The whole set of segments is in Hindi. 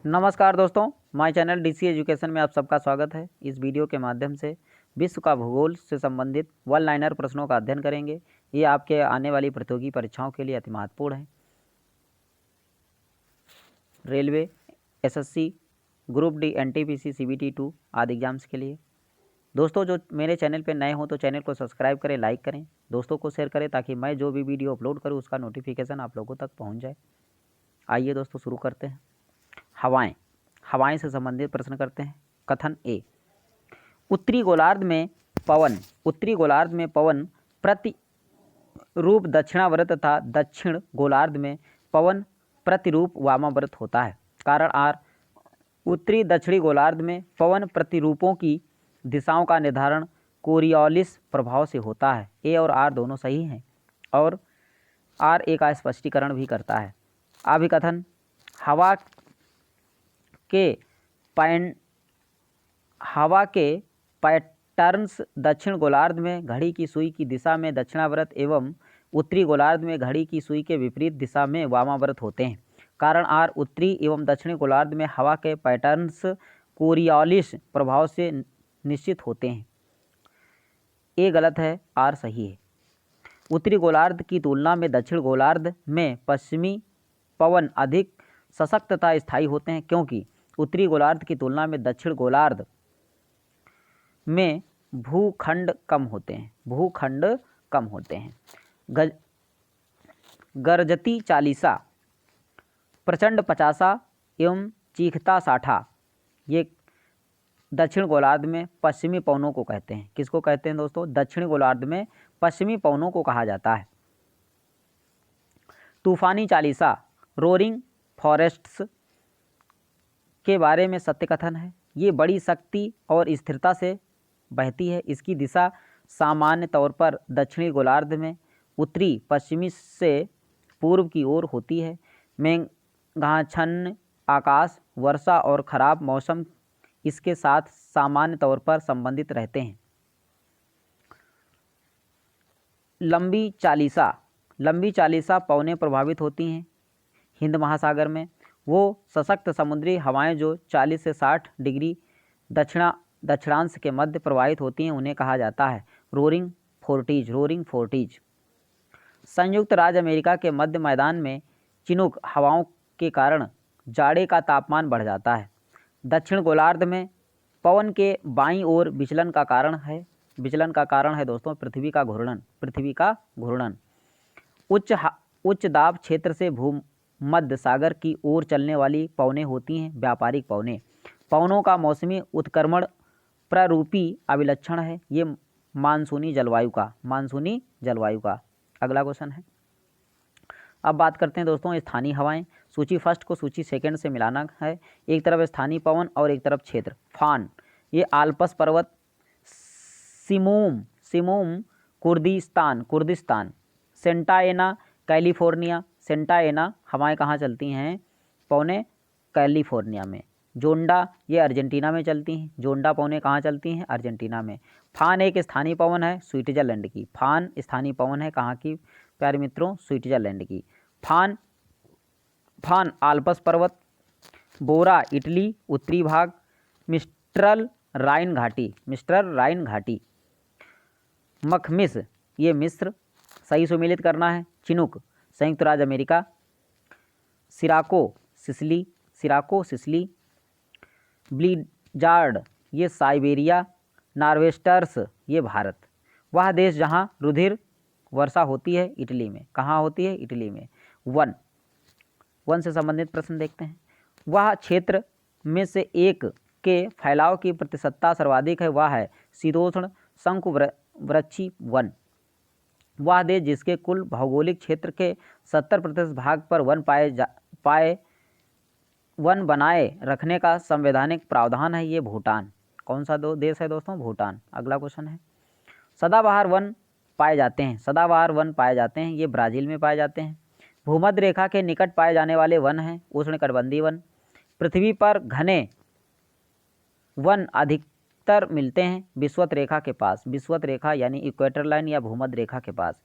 नमस्कार दोस्तों, माय चैनल डीसी एजुकेशन में आप सबका स्वागत है। इस वीडियो के माध्यम से विश्व का भूगोल से संबंधित वन लाइनर प्रश्नों का अध्ययन करेंगे। ये आपके आने वाली प्रतियोगी परीक्षाओं के लिए अति महत्वपूर्ण है। Railway, SSC, group D, NTPC, CBT 2 आदि एग्जाम्स के लिए। दोस्तों, जो मेरे चैनल पर नए हों तो चैनल को सब्सक्राइब करें, लाइक करें, दोस्तों को शेयर करें ताकि मैं जो भी वीडियो अपलोड करूँ उसका नोटिफिकेशन आप लोगों तक पहुँच जाए। आइए दोस्तों शुरू करते हैं। हवाएं से संबंधित प्रश्न करते हैं। कथन ए, उत्तरी गोलार्ध में पवन प्रतिरूप दक्षिणावर्त तथा दक्षिण गोलार्ध में पवन प्रतिरूप वामावर्त होता है। कारण आर, उत्तरी दक्षिणी गोलार्ध में पवन प्रतिरूपों की दिशाओं का निर्धारण कोरियोलिस प्रभाव से होता है। ए और आर दोनों सही हैं और आर ए का स्पष्टीकरण भी करता है। अभिकथन, हवा के पैटर्न्स दक्षिण गोलार्ध में घड़ी की सुई की दिशा में दक्षिणावर्त एवं उत्तरी गोलार्ध में घड़ी की सुई के विपरीत दिशा में वामावर्त होते हैं। कारण आर, उत्तरी एवं दक्षिणी गोलार्ध में हवा के पैटर्न्स कोरियोलिस प्रभाव से निश्चित होते हैं। ए गलत है, आर सही है। उत्तरी गोलार्ध की तुलना में दक्षिण गोलार्ध में पश्चिमी पवन अधिक सशक्त तथा स्थायी होते हैं, क्योंकि उत्तरी गोलार्ध की तुलना में दक्षिण गोलार्ध में भूखंड कम होते हैं। गरजती चालीसा, प्रचंड पचासा एवं चीखता साठा, ये दक्षिण गोलार्ध में पश्चिमी पवनों को कहते हैं। किसको कहते हैं दोस्तों? दक्षिण गोलार्ध में पश्चिमी पवनों को कहा जाता है। तूफानी चालीसा, रोरिंग फॉरेस्ट्स के बारे में सत्य कथन है। ये बड़ी शक्ति और स्थिरता से बहती है। इसकी दिशा सामान्य तौर पर दक्षिणी गोलार्ध में उत्तरी पश्चिमी से पूर्व की ओर होती है। मेघाच्छन्न आकाश, वर्षा और खराब मौसम इसके साथ सामान्य तौर पर संबंधित रहते हैं। लंबी चालीसा पवनें प्रभावित होती हैं हिंद महासागर में। वो सशक्त समुद्री हवाएं जो 40 से 60 डिग्री दक्षिणांश के मध्य प्रवाहित होती हैं, उन्हें कहा जाता है रोरिंग फोर्टीज। संयुक्त राज्य अमेरिका के मध्य मैदान में चिनूक हवाओं के कारण जाड़े का तापमान बढ़ जाता है। दक्षिण गोलार्ध में पवन के बाईं ओर विचलन का कारण है दोस्तों पृथ्वी का घूर्णन। उच्च दाब क्षेत्र से भूमध्य सागर की ओर चलने वाली पवनें होती हैं व्यापारिक पवनें। पवनों का मौसमी उत्क्रमण प्ररूपी अभिलक्षण है। ये मानसूनी जलवायु का अगला क्वेश्चन है। अब बात करते हैं दोस्तों स्थानीय हवाएं। सूची फर्स्ट को सूची सेकंड से मिलाना है। एक तरफ स्थानीय पवन और एक तरफ क्षेत्र। फान, ये आल्पस पर्वत, सिमोम कुर्दिस्तान, सेंटा कैलिफोर्निया, हवाएं कहाँ चलती हैं? पवनें कैलिफोर्निया में। जोंडा, ये अर्जेंटीना में चलती हैं। जोंडा पवनें कहाँ चलती हैं? अर्जेंटीना में। फान एक स्थानीय पवन है स्विट्जरलैंड की। फान स्थानीय पवन है कहाँ की प्यारे मित्रों? स्विट्जरलैंड की। फान आल्पस पर्वत। बोरा इटली उत्तरी भाग। मिस्ट्रल राइन घाटी। मखमिस, ये मिस्र, सही सुमेलित करना है। चिनूक संयुक्त राज्य अमेरिका। सिराको सिसिली। ब्लिजार्ड, ये साइबेरिया। नार्वेस्टर्स, ये भारत। वह देश जहाँ रुधिर वर्षा होती है इटली में। कहाँ होती है? इटली में। वन से संबंधित प्रश्न देखते हैं। वह क्षेत्र में से एक के फैलाव की प्रतिशतता सर्वाधिक है, वह है शीतोष्ण शंकुवृक्षी वन। वह देश जिसके कुल भौगोलिक क्षेत्र के 70% भाग पर वन बनाए रखने का संवैधानिक प्रावधान है, ये भूटान। कौन सा देश है दोस्तों? भूटान। अगला क्वेश्चन है। सदाबहार वन पाए जाते हैं, ये ब्राज़ील में पाए जाते हैं। भूमध्य रेखा के निकट पाए जाने वाले वन हैं उष्णकटिबंधीय वन। पृथ्वी पर घने वन अधिकतर मिलते हैं विषुवत रेखा के पास। विषुवत रेखा यानी इक्वेटर लाइन या भूमध्य रेखा के पास।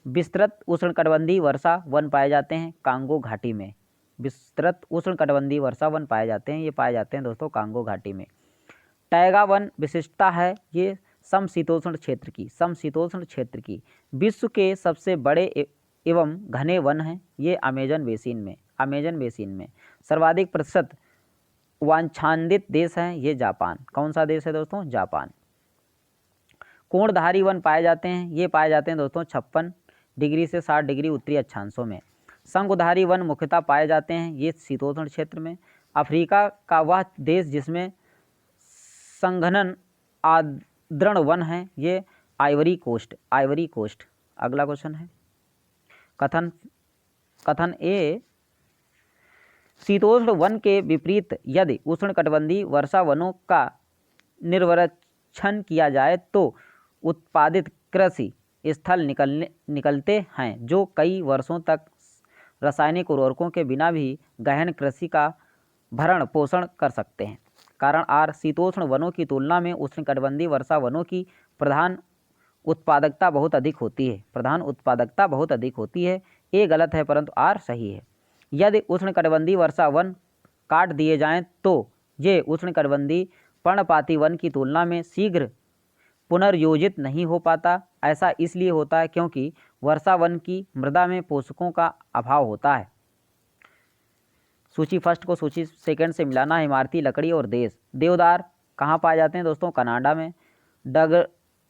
विस्तृत उष्णकटिबंधीय वर्षा वन पाए जाते हैं कांगो घाटी में। विस्तृत उष्णकटिबंधीय वर्षा वन पाए जाते हैं। ये पाए जाते हैं दोस्तों कांगो घाटी में। टैगा वन विशिष्टता है ये समशीतोष्ण क्षेत्र की विश्व के सबसे बड़े एवं घने वन हैं। ये अमेजन बेसिन में सर्वाधिक प्रतिशत वांछान्वित देश है ये जापान। कौन सा देश है दोस्तों? जापान। कोणधारी वन पाए जाते हैं, ये पाए जाते हैं दोस्तों 56 डिग्री से 60 डिग्री उत्तरी अक्षांशों में। शंकुधारी वन मुख्यतः पाए जाते हैं ये शीतोष्ण क्षेत्र में। अफ्रीका का वह देश जिसमें संघनन आर्द्र वन है ये आइवरी कोस्ट। अगला क्वेश्चन है कथन ए शीतोष्ण वन के विपरीत यदि उष्णकटिबंधीय वर्षा वनों का निर्वक्षण किया जाए तो उत्पादित कृषि स्थल निकलते हैं जो कई वर्षों तक रासायनिक उर्वरकों के बिना भी गहन कृषि का भरण पोषण कर सकते हैं। कारण आर शीतोष्ण वनों की तुलना में उष्णकटिबंधीय वर्षा वनों की प्रधान उत्पादकता बहुत अधिक होती है। ए गलत है परंतु आर सही है। यदि उष्णकटिबंधीय वर्षा वन काट दिए जाएं तो ये उष्णकटिबंधीय पर्णपाती वन की तुलना में शीघ्र पुनर्योजित नहीं हो पाता। ऐसा इसलिए होता है क्योंकि वर्षा वन की मृदा में पोषकों का अभाव होता है। सूची फर्स्ट को सूची सेकंड से मिलाना है। इमारती लकड़ी और देश। देवदार कहाँ पाए जाते हैं दोस्तों? कनाडा में।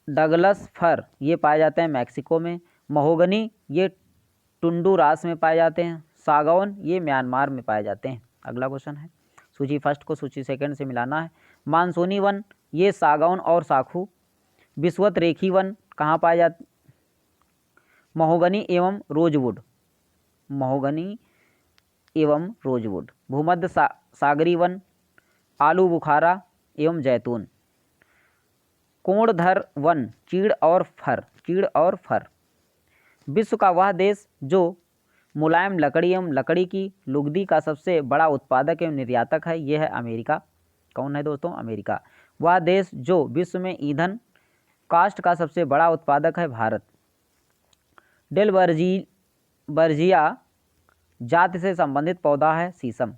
डगलस फर ये पाए जाते हैं मैक्सिको में। महोगनी ये टुंडुरास में पाए जाते हैं। सागौन ये म्यांमार में पाए जाते हैं। अगला क्वेश्चन है सूची फर्स्ट को सूची सेकंड से मिलाना है। मानसूनी वन ये सागौन और साखू। विषुवत रेखी वन कहाँ पाए जाते? महोगनी एवं रोजवुड। भूमध्य सागरी वन आलू बुखारा एवं जैतून। कोणधर वन चीड़ और फर। विश्व का वह देश जो मुलायम लकड़ी एवं लकड़ी की लुगदी का सबसे बड़ा उत्पादक एवं निर्यातक है यह है अमेरिका। कौन है दोस्तों? अमेरिका। वह देश जो विश्व में ईंधन काष्ठ का सबसे बड़ा उत्पादक है भारत। डेलबर्जिया जाति से संबंधित पौधा है शीशम।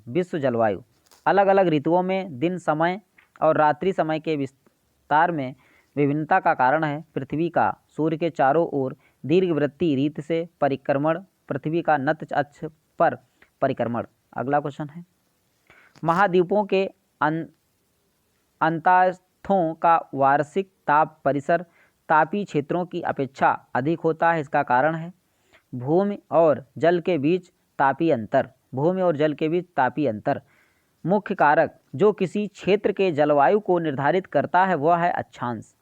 विश्व जलवायु अलग अलग ऋतुओं में दिन समय और रात्रि समय के विस्तार में विभिन्नता का कारण है। पृथ्वी का सूर्य के चारों ओर दीर्घवृत्तीय रीति से परिक्रमण। पृथ्वी का नत अक्ष पर परिक्रमण। अगला क्वेश्चन है महाद्वीपों के अंतस्थों का वार्षिक ताप परिसर तापीय क्षेत्रों की अपेक्षा अधिक होता है। इसका कारण है भूमि और जल के बीच तापीय अंतर। मुख्य कारक जो किसी क्षेत्र के जलवायु को निर्धारित करता है वह है अक्षांश।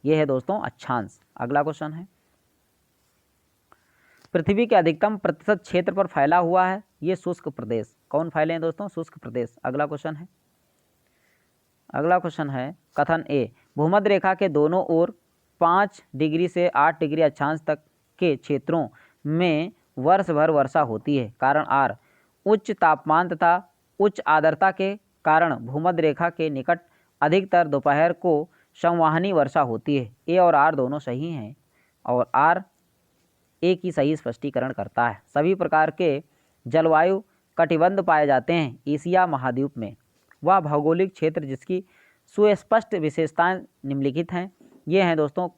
यह है दोस्तों अक्षांश। अगला क्वेश्चन है पृथ्वी के अधिकतम प्रतिशत क्षेत्र पर फैला हुआ है ये शुष्क प्रदेश। कौन फैले हैं दोस्तों? शुष्क प्रदेश। अगला क्वेश्चन है कथन ए भूमध्य रेखा के दोनों ओर 5 डिग्री से 8 डिग्री अक्षांश तक के क्षेत्रों में वर्ष भर वर्षा होती है। कारण आर उच्च तापमान तथा उच्च आर्द्रता के कारण भूमध्य रेखा के निकट अधिकतर दोपहर को संवहनी वर्षा होती है। ए और आर दोनों सही हैं और आर ए की सही स्पष्टीकरण करता है। सभी प्रकार के जलवायु कटिबंध पाए जाते हैं एशिया महाद्वीप में। वह भौगोलिक क्षेत्र जिसकी सुस्पष्ट विशेषताएं निम्नलिखित हैं। ये हैं दोस्तों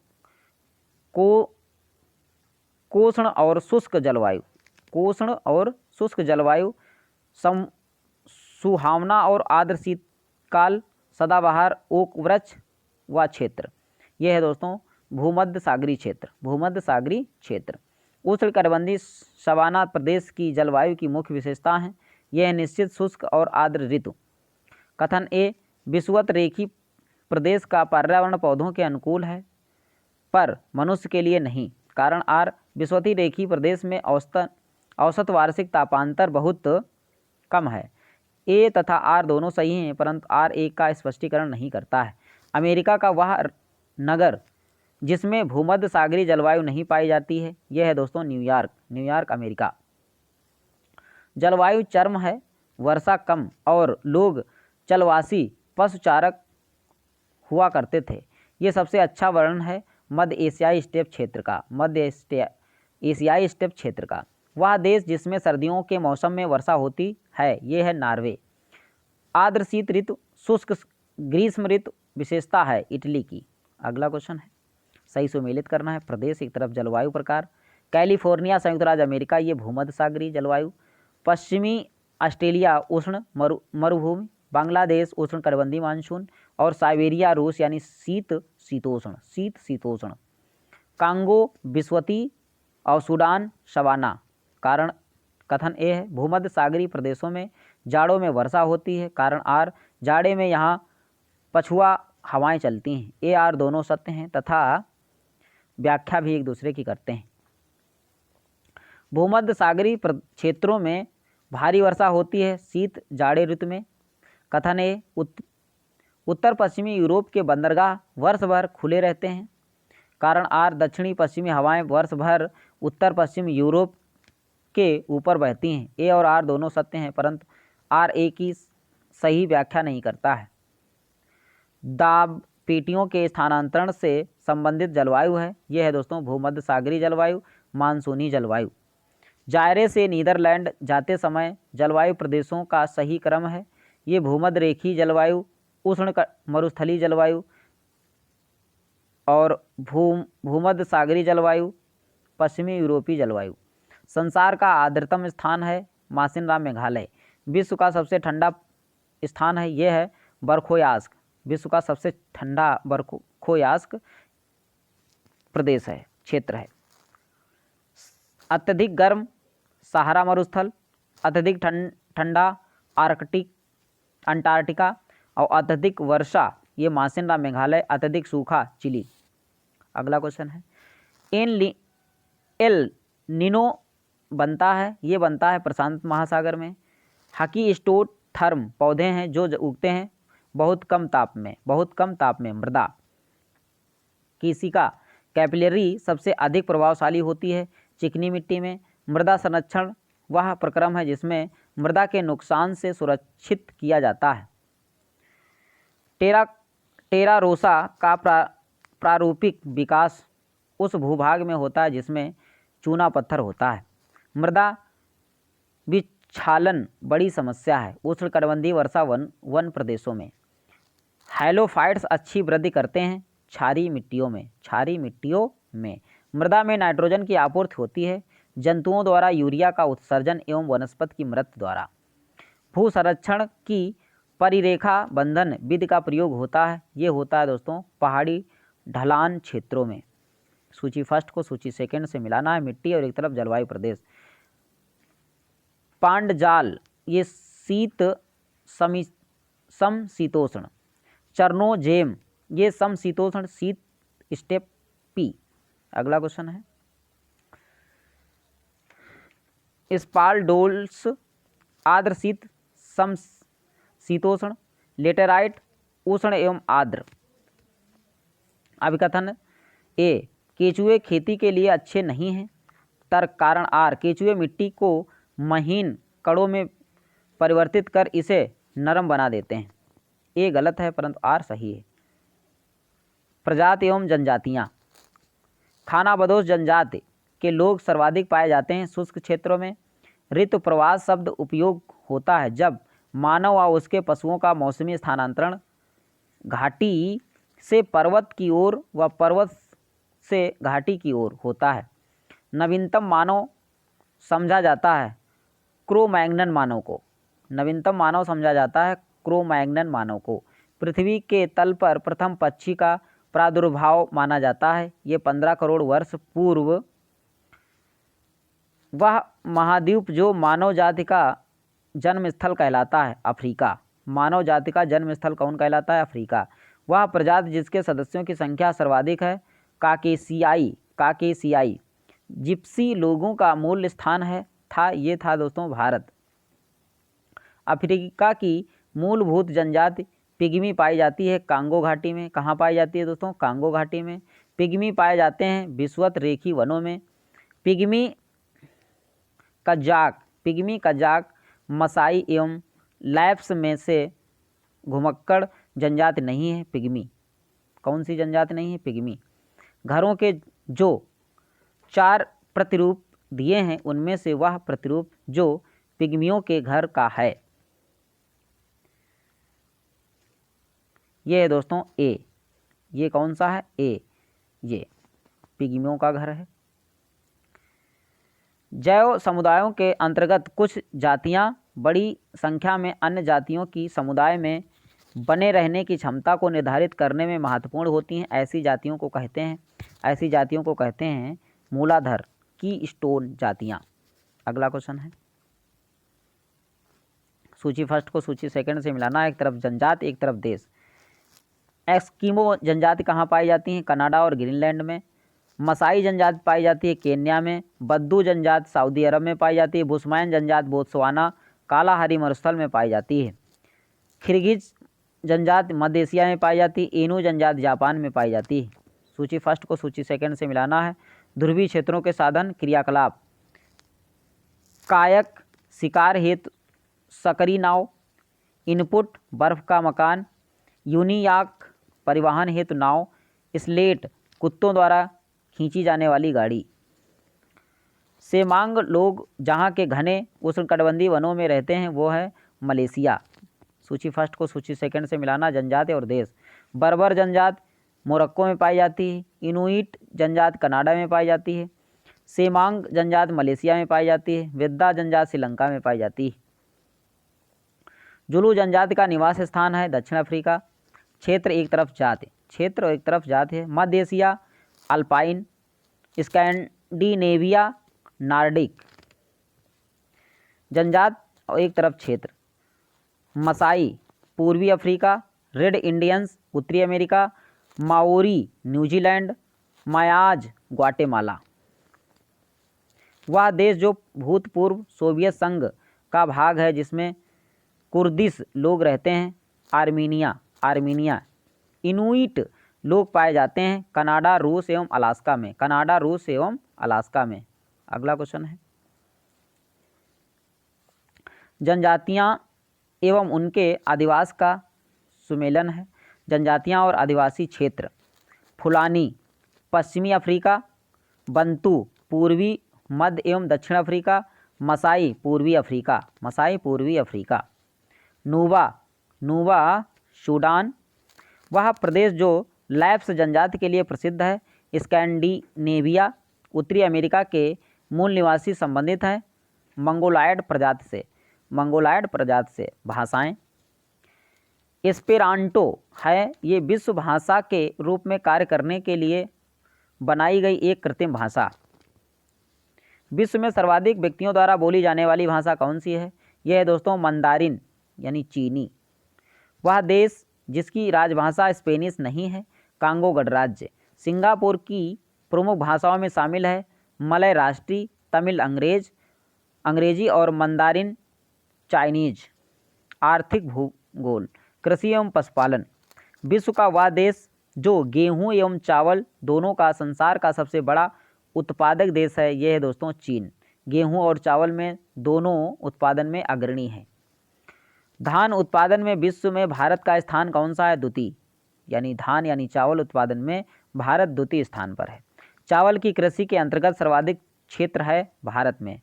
कोष्ण और शुष्क जलवायु सुहावना और आर्द्र शीतकाल सदाबहार ओक वृक्ष व क्षेत्र। यह है दोस्तों भूमध्य सागरी क्षेत्र। उष्णकटिबंधीय सवाना प्रदेश की जलवायु की मुख्य विशेषता है यह निश्चित शुष्क और आर्द्र ऋतु। कथन ए विषुवत रेखी प्रदेश का पर्यावरण पौधों के अनुकूल है पर मनुष्य के लिए नहीं। कारण आर विषुवती रेखी प्रदेश में औसत वार्षिक तापांतर बहुत कम है। ए तथा आर दोनों सही हैं परंतु आर एक का स्पष्टीकरण नहीं करता है। अमेरिका का वह नगर जिसमें भूमध्य सागरीय जलवायु नहीं पाई जाती है यह है दोस्तों न्यूयॉर्क अमेरिका। जलवायु चरम है, वर्षा कम और लोग चलवासी पशुचारक हुआ करते थे। ये सबसे अच्छा वर्णन है मध्य एशियाई स्टेप क्षेत्र का। मध्य एशियाई स्टेप क्षेत्र का। वह देश जिसमें सर्दियों के मौसम में वर्षा होती है ये है नॉर्वे। आर्द्र शीत ऋतु शुष्क ग्रीष्म ऋतु विशेषता है इटली की। अगला क्वेश्चन है, सही सुमेलित करना है। प्रदेश एक तरफ जलवायु प्रकार, कैलिफोर्निया संयुक्त राज्य अमेरिका ये भूमध्य सागरीय जलवायु, पश्चिमी ऑस्ट्रेलिया उष्ण मरुभूमि, बांग्लादेश उष्ण कटिबंधीय मानसून और साइबेरिया रूस यानी शीत शीतोष्ण, कांगो विश्वती और सूडान सवाना। कारण कथन ए है, भूमध्य सागरीय प्रदेशों में जाड़ों में वर्षा होती है। कारण आर, जाड़े में यहाँ पछुआ हवाएं चलती हैं। ए आर दोनों सत्य हैं तथा व्याख्या भी एक दूसरे की करते हैं। भूमध्य सागरीय क्षेत्रों में भारी वर्षा होती है शीत जाड़े ऋतु में। कथन ए, उत्तर पश्चिमी यूरोप के बंदरगाह वर्ष भर खुले रहते हैं। कारण आर, दक्षिणी पश्चिमी हवाएं वर्ष भर उत्तर पश्चिम यूरोप के ऊपर बहती हैं। ए और आर दोनों सत्य हैं परंतु आर ए की सही व्याख्या नहीं करता है। दाब पेटियों के स्थानांतरण से संबंधित जलवायु है, यह है दोस्तों भूमध्य सागरीय जलवायु, मानसूनी जलवायु। जायरे से नीदरलैंड जाते समय जलवायु प्रदेशों का सही क्रम है। ये भूमध्य रेखीय जलवायु, उष्ण मरुस्थलीय जलवायु और भूमध्य सागरीय जलवायु, पश्चिमी यूरोपीय जलवायु। संसार का आर्द्रतम स्थान है मासिनराम मेघालय। विश्व का सबसे ठंडा स्थान है, यह है बरखोयास्क। विश्व का सबसे ठंडा बरखोयास्क प्रदेश है, क्षेत्र है। अत्यधिक गर्म सहारा मरुस्थल, अत्यधिक ठंडा आर्कटिक अंटार्कटिका और अत्यधिक वर्षा ये मासिनराम मेघालय, अत्यधिक सूखा चिली। अगला क्वेश्चन है, एल निनो बनता है, ये बनता है प्रशांत महासागर में। हाकीस्टोथर्म पौधे हैं जो उगते हैं बहुत कम ताप में। मृदा कीसिका कैपिलरी सबसे अधिक प्रभावशाली होती है चिकनी मिट्टी में। मृदा संरक्षण वह प्रक्रम है जिसमें मृदा के नुकसान से सुरक्षित किया जाता है। टेरारोसा का प्रारूपिक विकास उस भूभाग में होता है जिसमें चूना पत्थर होता है। मृदा विक्षालन बड़ी समस्या है उष्णकटिबंधीय वर्षा वन प्रदेशों में। हैलोफाइट्स अच्छी वृद्धि करते हैं क्षारीय मिट्टियों में। मृदा में नाइट्रोजन की आपूर्ति होती है जंतुओं द्वारा यूरिया का उत्सर्जन एवं वनस्पति की मृत द्वारा। भू संरक्षण की परिरेखा बंधन विधि का प्रयोग होता है, ये होता है दोस्तों पहाड़ी ढलान क्षेत्रों में। सूची फर्स्ट को सूची सेकंड से मिलाना है, मिट्टी और एक तरफ जलवायु प्रदेश। पांडजाल ये समशीतोष्ण। चरनोजेम ये समशीतोष्ण शीत स्टेपी। अगला क्वेश्चन है, स्पालडोल्स आर्द्र शीत समशीतोष्ण। लेटेराइट उष्ण एवं आर्द्र। अभिकथन ए, केचुए खेती के लिए अच्छे नहीं हैं। तर्क कारण आर, केचुए मिट्टी को महीन कणों में परिवर्तित कर इसे नरम बना देते हैं। ए गलत है परंतु आर सही है। प्रजाति एवं जनजातियाँ। खानाबदोश जनजाति के लोग सर्वाधिक पाए जाते हैं शुष्क क्षेत्रों में। ऋतु प्रवास शब्द उपयोग होता है जब मानव व उसके पशुओं का मौसमी स्थानांतरण घाटी से पर्वत की ओर व पर्वत से घाटी की ओर होता है। नवीनतम मानव समझा जाता है क्रो-मैग्नन मानव को। नवीनतम मानव समझा जाता है क्रो-मैग्नन मानव को। पृथ्वी के तल पर प्रथम पक्षी का प्रादुर्भाव माना जाता है, ये 15 करोड़ वर्ष पूर्व। वह महाद्वीप जो मानव जाति का जन्म स्थल कहलाता है अफ्रीका। मानव जाति का जन्म स्थल कौन कहलाता है? अफ्रीका। वह प्रजाति जिसके सदस्यों की संख्या सर्वाधिक है काकेसियाई जिप्सी लोगों का मूल स्थान ये था दोस्तों भारत। अफ्रीका की मूलभूत जनजाति पिग्मी पाई जाती है कांगो घाटी में। कहाँ पाई जाती है दोस्तों? कांगो घाटी में। पिग्मी पाए जाते हैं विषुवत रेखी वनों में। पिग्मी कजाक मसाई एवं लैप्स में से घुमक्कड़ जनजाति नहीं है। पिग्मी कौन सी जनजाति नहीं है? पिग्मी। घरों के जो 4 प्रतिरूप दिए हैं उनमें से वह प्रतिरूप जो पिग्मियों के घर का है, ये है दोस्तों ए। ये कौन सा है? ए, ये पिग्मियों का घर है। जैव समुदायों के अंतर्गत कुछ जातियां बड़ी संख्या में अन्य जातियों की समुदाय में बने रहने की क्षमता को निर्धारित करने में महत्वपूर्ण होती हैं। ऐसी जातियों को कहते हैं मूलाधार की स्टोन जातियां। अगला क्वेश्चन है, सूची फर्स्ट को सूची सेकंड से मिलाना। एक तरफ जनजाति, एक तरफ देश। एस्किमो जनजाति कहाँ पाई जाती हैं? कनाडा और ग्रीनलैंड में। मसाई जनजाति पाई जाती है केन्या में। बद्दू जनजाति सऊदी अरब में पाई जाती है। बुशमैन जनजाति बोत्सवाना, कालाहारी मरुस्थल में पाई जाती है। खिरगिज जनजाति मध्य एशिया में पाई जाती है। इनू जनजाति जापान में पाई जाती है। सूची फर्स्ट को सूची सेकंड से मिलाना है। ध्रुवीय क्षेत्रों के साधन क्रियाकलाप, कायक शिकार हेतु सकरी नाव, इनपुट बर्फ का मकान, यूनियाक परिवहन हेतु नाव, स्लेट कुत्तों द्वारा खींची जाने वाली गाड़ी। सेमांग लोग जहाँ के घने उष्णकटिबंधीय वनों में रहते हैं वो है मलेशिया। सूची फर्स्ट को सूची सेकंड से मिलाना। जनजाति और देश। बर्बर जनजाति मोरक्को में पाई जाती है। इनुइट जनजाति कनाडा में पाई जाती है। सेमांग जनजाति मलेशिया में पाई जाती है। विद्दा जनजाति श्रीलंका में पाई जाती है। जुलू जनजाति का निवास स्थान है दक्षिण अफ्रीका। क्षेत्र एक तरफ जाति है। मध्य एशिया, अल्पाइन, स्कैंडिनेविया, नार्डिक। जनजाति और एक तरफ क्षेत्र। मसाई पूर्वी अफ्रीका, रेड इंडियंस उत्तरी America, Maori New Zealand, Maya's Guatemala. वह देश जो भूतपूर्व सोवियत संघ का भाग है जिसमें कुर्दिश लोग रहते हैं, आर्मीनिया। इनुइट लोग पाए जाते हैं कनाडा, रूस एवं अलास्का में। अगला क्वेश्चन है, जनजातियां एवं उनके आदिवास का सुमेलन है। जनजातियां और आदिवासी क्षेत्र। फुलानी पश्चिमी अफ्रीका, बंतू पूर्वी मध्य एवं दक्षिण अफ्रीका, मसाई पूर्वी अफ्रीका। नूबा सूडान, वह प्रदेश जो लैप्स जनजाति के लिए प्रसिद्ध है। स्कैंडिनेविया उत्तरी अमेरिका के मूल निवासी संबंधित हैं मंगोलायड प्रजाति से। भाषाएं। एस्पेरांटो है ये विश्व भाषा के रूप में कार्य करने के लिए बनाई गई एक कृत्रिम भाषा। विश्व में सर्वाधिक व्यक्तियों द्वारा बोली जाने वाली भाषा कौन सी है? यह है दोस्तों मंदारिन यानी चीनी। वह देश जिसकी राजभाषा स्पेनिश नहीं है, कांगो गणराज्य। सिंगापुर की प्रमुख भाषाओं में शामिल है मलय राष्ट्रीय, तमिल अंग्रेजी और मंदारिन चाइनीज। आर्थिक भूगोल। कृषि एवं पशुपालन। विश्व का वह देश जो गेहूं एवं चावल दोनों का संसार का सबसे बड़ा उत्पादक देश है, यह है दोस्तों चीन। गेहूं और चावल में दोनों उत्पादन में अग्रणी है। धान उत्पादन में विश्व में भारत का स्थान कौन सा है? द्वितीय। यानी चावल उत्पादन में भारत द्वितीय स्थान पर है। चावल की कृषि के अंतर्गत सर्वाधिक क्षेत्र है भारत में।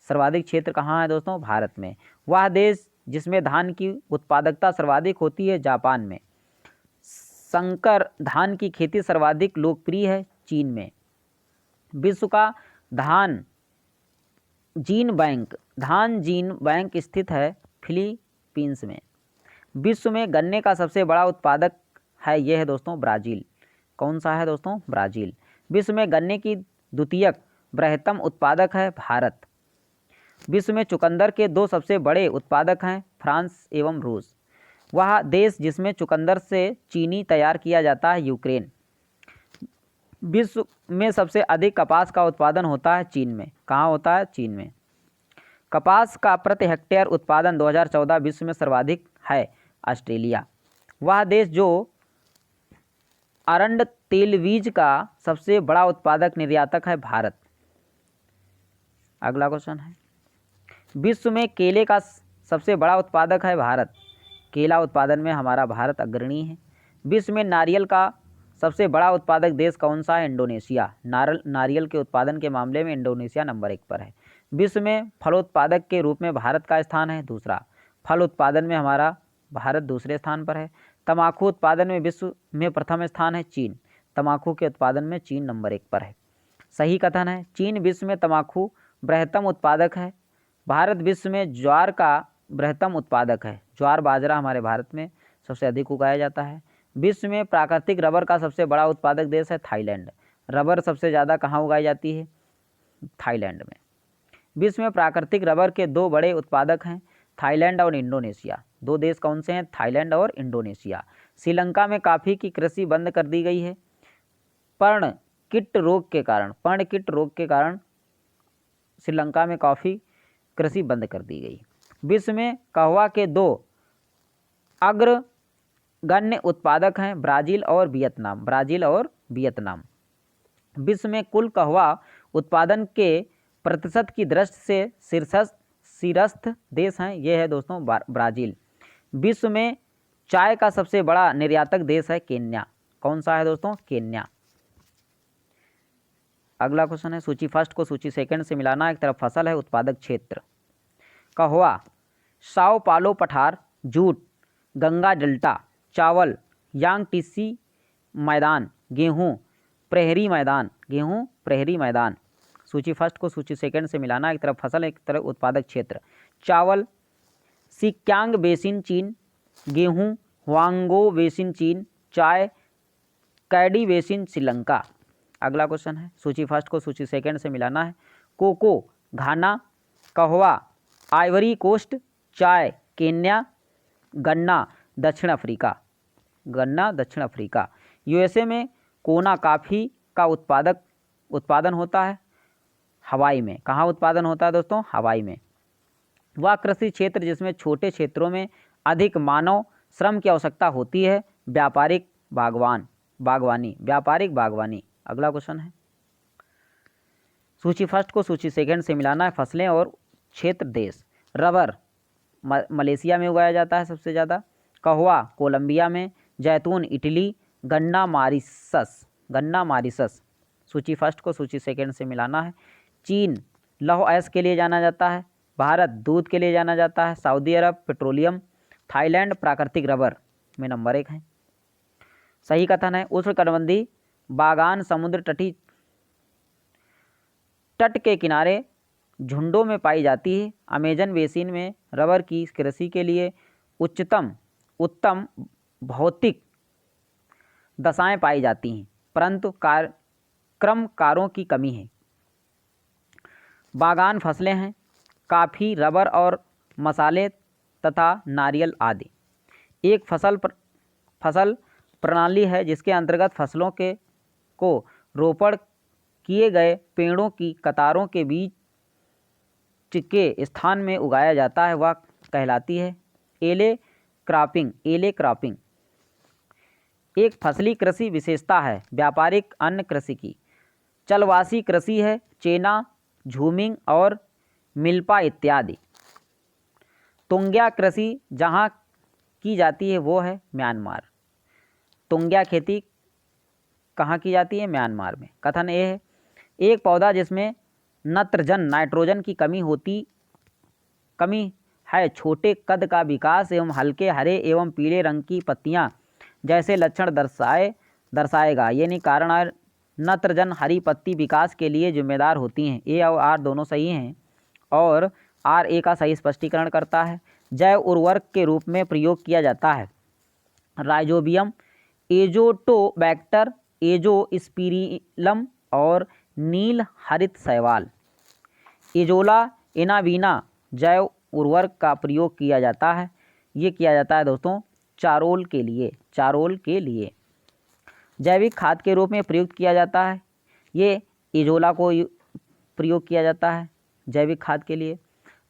सर्वाधिक क्षेत्र कहाँ है दोस्तों? भारत में। वह देश जिसमें धान की उत्पादकता सर्वाधिक होती है, जापान में। संकर धान की खेती सर्वाधिक लोकप्रिय है, चीन में। विश्व का धान जीन बैंक स्थित है फिलीपींस में। विश्व में गन्ने का सबसे बड़ा उत्पादक है, यह है दोस्तों ब्राज़ील। कौन सा है दोस्तों? ब्राज़ील। विश्व में गन्ने की द्वितीयक बृहत्तम उत्पादक है भारत। विश्व में चुकंदर के दो सबसे बड़े उत्पादक हैं फ्रांस एवं रूस। वह देश जिसमें चुकंदर से चीनी तैयार किया जाता है, यूक्रेन। विश्व में सबसे अधिक कपास का उत्पादन होता है चीन में। कहाँ होता है? चीन में। कपास का प्रति हेक्टेयर उत्पादन 2014 विश्व में सर्वाधिक है, ऑस्ट्रेलिया। वह देश जो अरंड तेलबीज का सबसे बड़ा उत्पादक निर्यातक है, भारत। अगला क्वेश्चन है, विश्व में केले का सबसे बड़ा उत्पादक है भारत। केला उत्पादन में हमारा भारत अग्रणी है। विश्व में नारियल का सबसे बड़ा उत्पादक देश कौन सा है? इंडोनेशिया। नारियल के उत्पादन के मामले में इंडोनेशिया नंबर 1 पर है। विश्व में फलोत्पादक के रूप में भारत का स्थान है दूसरा। फल उत्पादन में हमारा भारत दूसरे स्थान पर है। तंबाकू उत्पादन में विश्व में प्रथम स्थान है चीन। तंबाकू के उत्पादन में चीन नंबर 1 पर है। सही कथन है। चीन विश्व में तंबाकू बृहत्तम उत्पादक है। भारत विश्व में ज्वार का बृहत्तम उत्पादक है। ज्वार बाजरा हमारे भारत में सबसे अधिक उगाया जाता है। विश्व में प्राकृतिक रबर का सबसे बड़ा उत्पादक देश है थाईलैंड। रबर सबसे ज़्यादा कहाँ उगाई जाती है? थाईलैंड में। विश्व में प्राकृतिक रबर के 2 बड़े उत्पादक हैं, थाईलैंड और इंडोनेशिया। 2 देश कौन से हैं? थाईलैंड और इंडोनेशिया। श्रीलंका में कॉफ़ी की कृषि बंद कर दी गई है पर्णकिट रोग के कारण श्रीलंका में कॉफ़ी कृषि बंद कर दी गई। विश्व में कहवा के 2 अग्रगण्य उत्पादक हैं, ब्राज़ील और वियतनाम। विश्व में कुल कहवा उत्पादन के प्रतिशत की दृष्टि से शीर्षस्थ देश हैं, ये है दोस्तों ब्राज़ील। विश्व में चाय का सबसे बड़ा निर्यातक देश है केन्या। कौन सा है दोस्तों? केन्या। अगला क्वेश्चन है, सूची फर्स्ट को सूची सेकंड से मिलाना। एक तरफ फसल है, उत्पादक क्षेत्र। कहवा, साओ पालो पठार, जूट, गंगा डेल्टा, चावल, यांगटीसी मैदान, गेहूँ प्रहरी मैदान। सूची फर्स्ट को सूची सेकंड से मिलाना। एक तरफ फसल, एक तरफ उत्पादक क्षेत्र। चावल सिक्यांग बेसिन चीन, गेहूँ हुआंगो बेसिन चीन, चाय कैडी बेसिन श्रीलंका। अगला क्वेश्चन है, सूची फर्स्ट को सूची सेकंड से मिलाना है। कोको घाना, कहवा आइवरी कोस्ट, चाय केन्या, गन्ना दक्षिण अफ्रीका। यूएसए में कोना कॉफ़ी का उत्पादन होता है हवाई में। कहाँ उत्पादन होता है दोस्तों? हवाई में। वह कृषि क्षेत्र जिसमें छोटे क्षेत्रों में अधिक मानव श्रम की आवश्यकता होती है, व्यापारिक बागवानी। अगला क्वेश्चन है, सूची फर्स्ट को सूची सेकंड से मिलाना है। फसलें और क्षेत्र देश। रबर मलेशिया में उगाया जाता है सबसे ज़्यादा। कहवा कोलंबिया में, जैतून इटली, गन्ना मारिशस। सूची फर्स्ट को सूची सेकंड से मिलाना है। चीन लौह अयस्क के लिए जाना जाता है। भारत दूध के लिए जाना जाता है। सऊदी अरब पेट्रोलियम। थाईलैंड प्राकृतिक रबर में नंबर 1 है। सही कथन है। उष्णकटिबंधीय बागान समुद्र तट के किनारे झुंडों में पाई जाती है। अमेजन बेसिन में रबर की कृषि के लिए उत्तम भौतिक दशाएं पाई जाती हैं, परंतु क्रमकारों की कमी है। बागान फसलें हैं, कॉफ़ी, रबर और मसाले तथा नारियल आदि। एक फसल प्रणाली है जिसके अंतर्गत फसलों को रोपण किए गए पेड़ों की कतारों के बीच के स्थान में उगाया जाता है, वह कहलाती है एले क्रॉपिंग। एक फसली कृषि विशेषता है व्यापारिक अन्न कृषि की। चलवासी कृषि है चेना, झूमिंग और मिल्पा इत्यादि। तुंग्या कृषि जहाँ की जाती है वो है म्यांमार। तुंग्या खेती कहाँ की जाती है? म्यांमार में। कथन ए है, एक पौधा जिसमें नाइट्रोजन की कमी है, छोटे कद का विकास एवं हल्के हरे एवं पीले रंग की पत्तियां जैसे लक्षण दर्शाएगा। यानी कारण नाइट्रोजन हरी पत्ती विकास के लिए जिम्मेदार होती हैं। ए और आर दोनों सही हैं और आर ए का सही स्पष्टीकरण करता है। जैव उर्वरक के रूप में प्रयोग किया जाता है राइजोबियम, एजोटोबैक्टर, एजोस्पिरिलम और नील हरित शैवाल। इजोला इनाबीना जैव उर्वरक का प्रयोग किया जाता है। ये किया जाता है दोस्तों चारोल के लिए। जैविक खाद के रूप में प्रयुक्त किया जाता है। ये इजोला को प्रयोग किया जाता है जैविक खाद के लिए।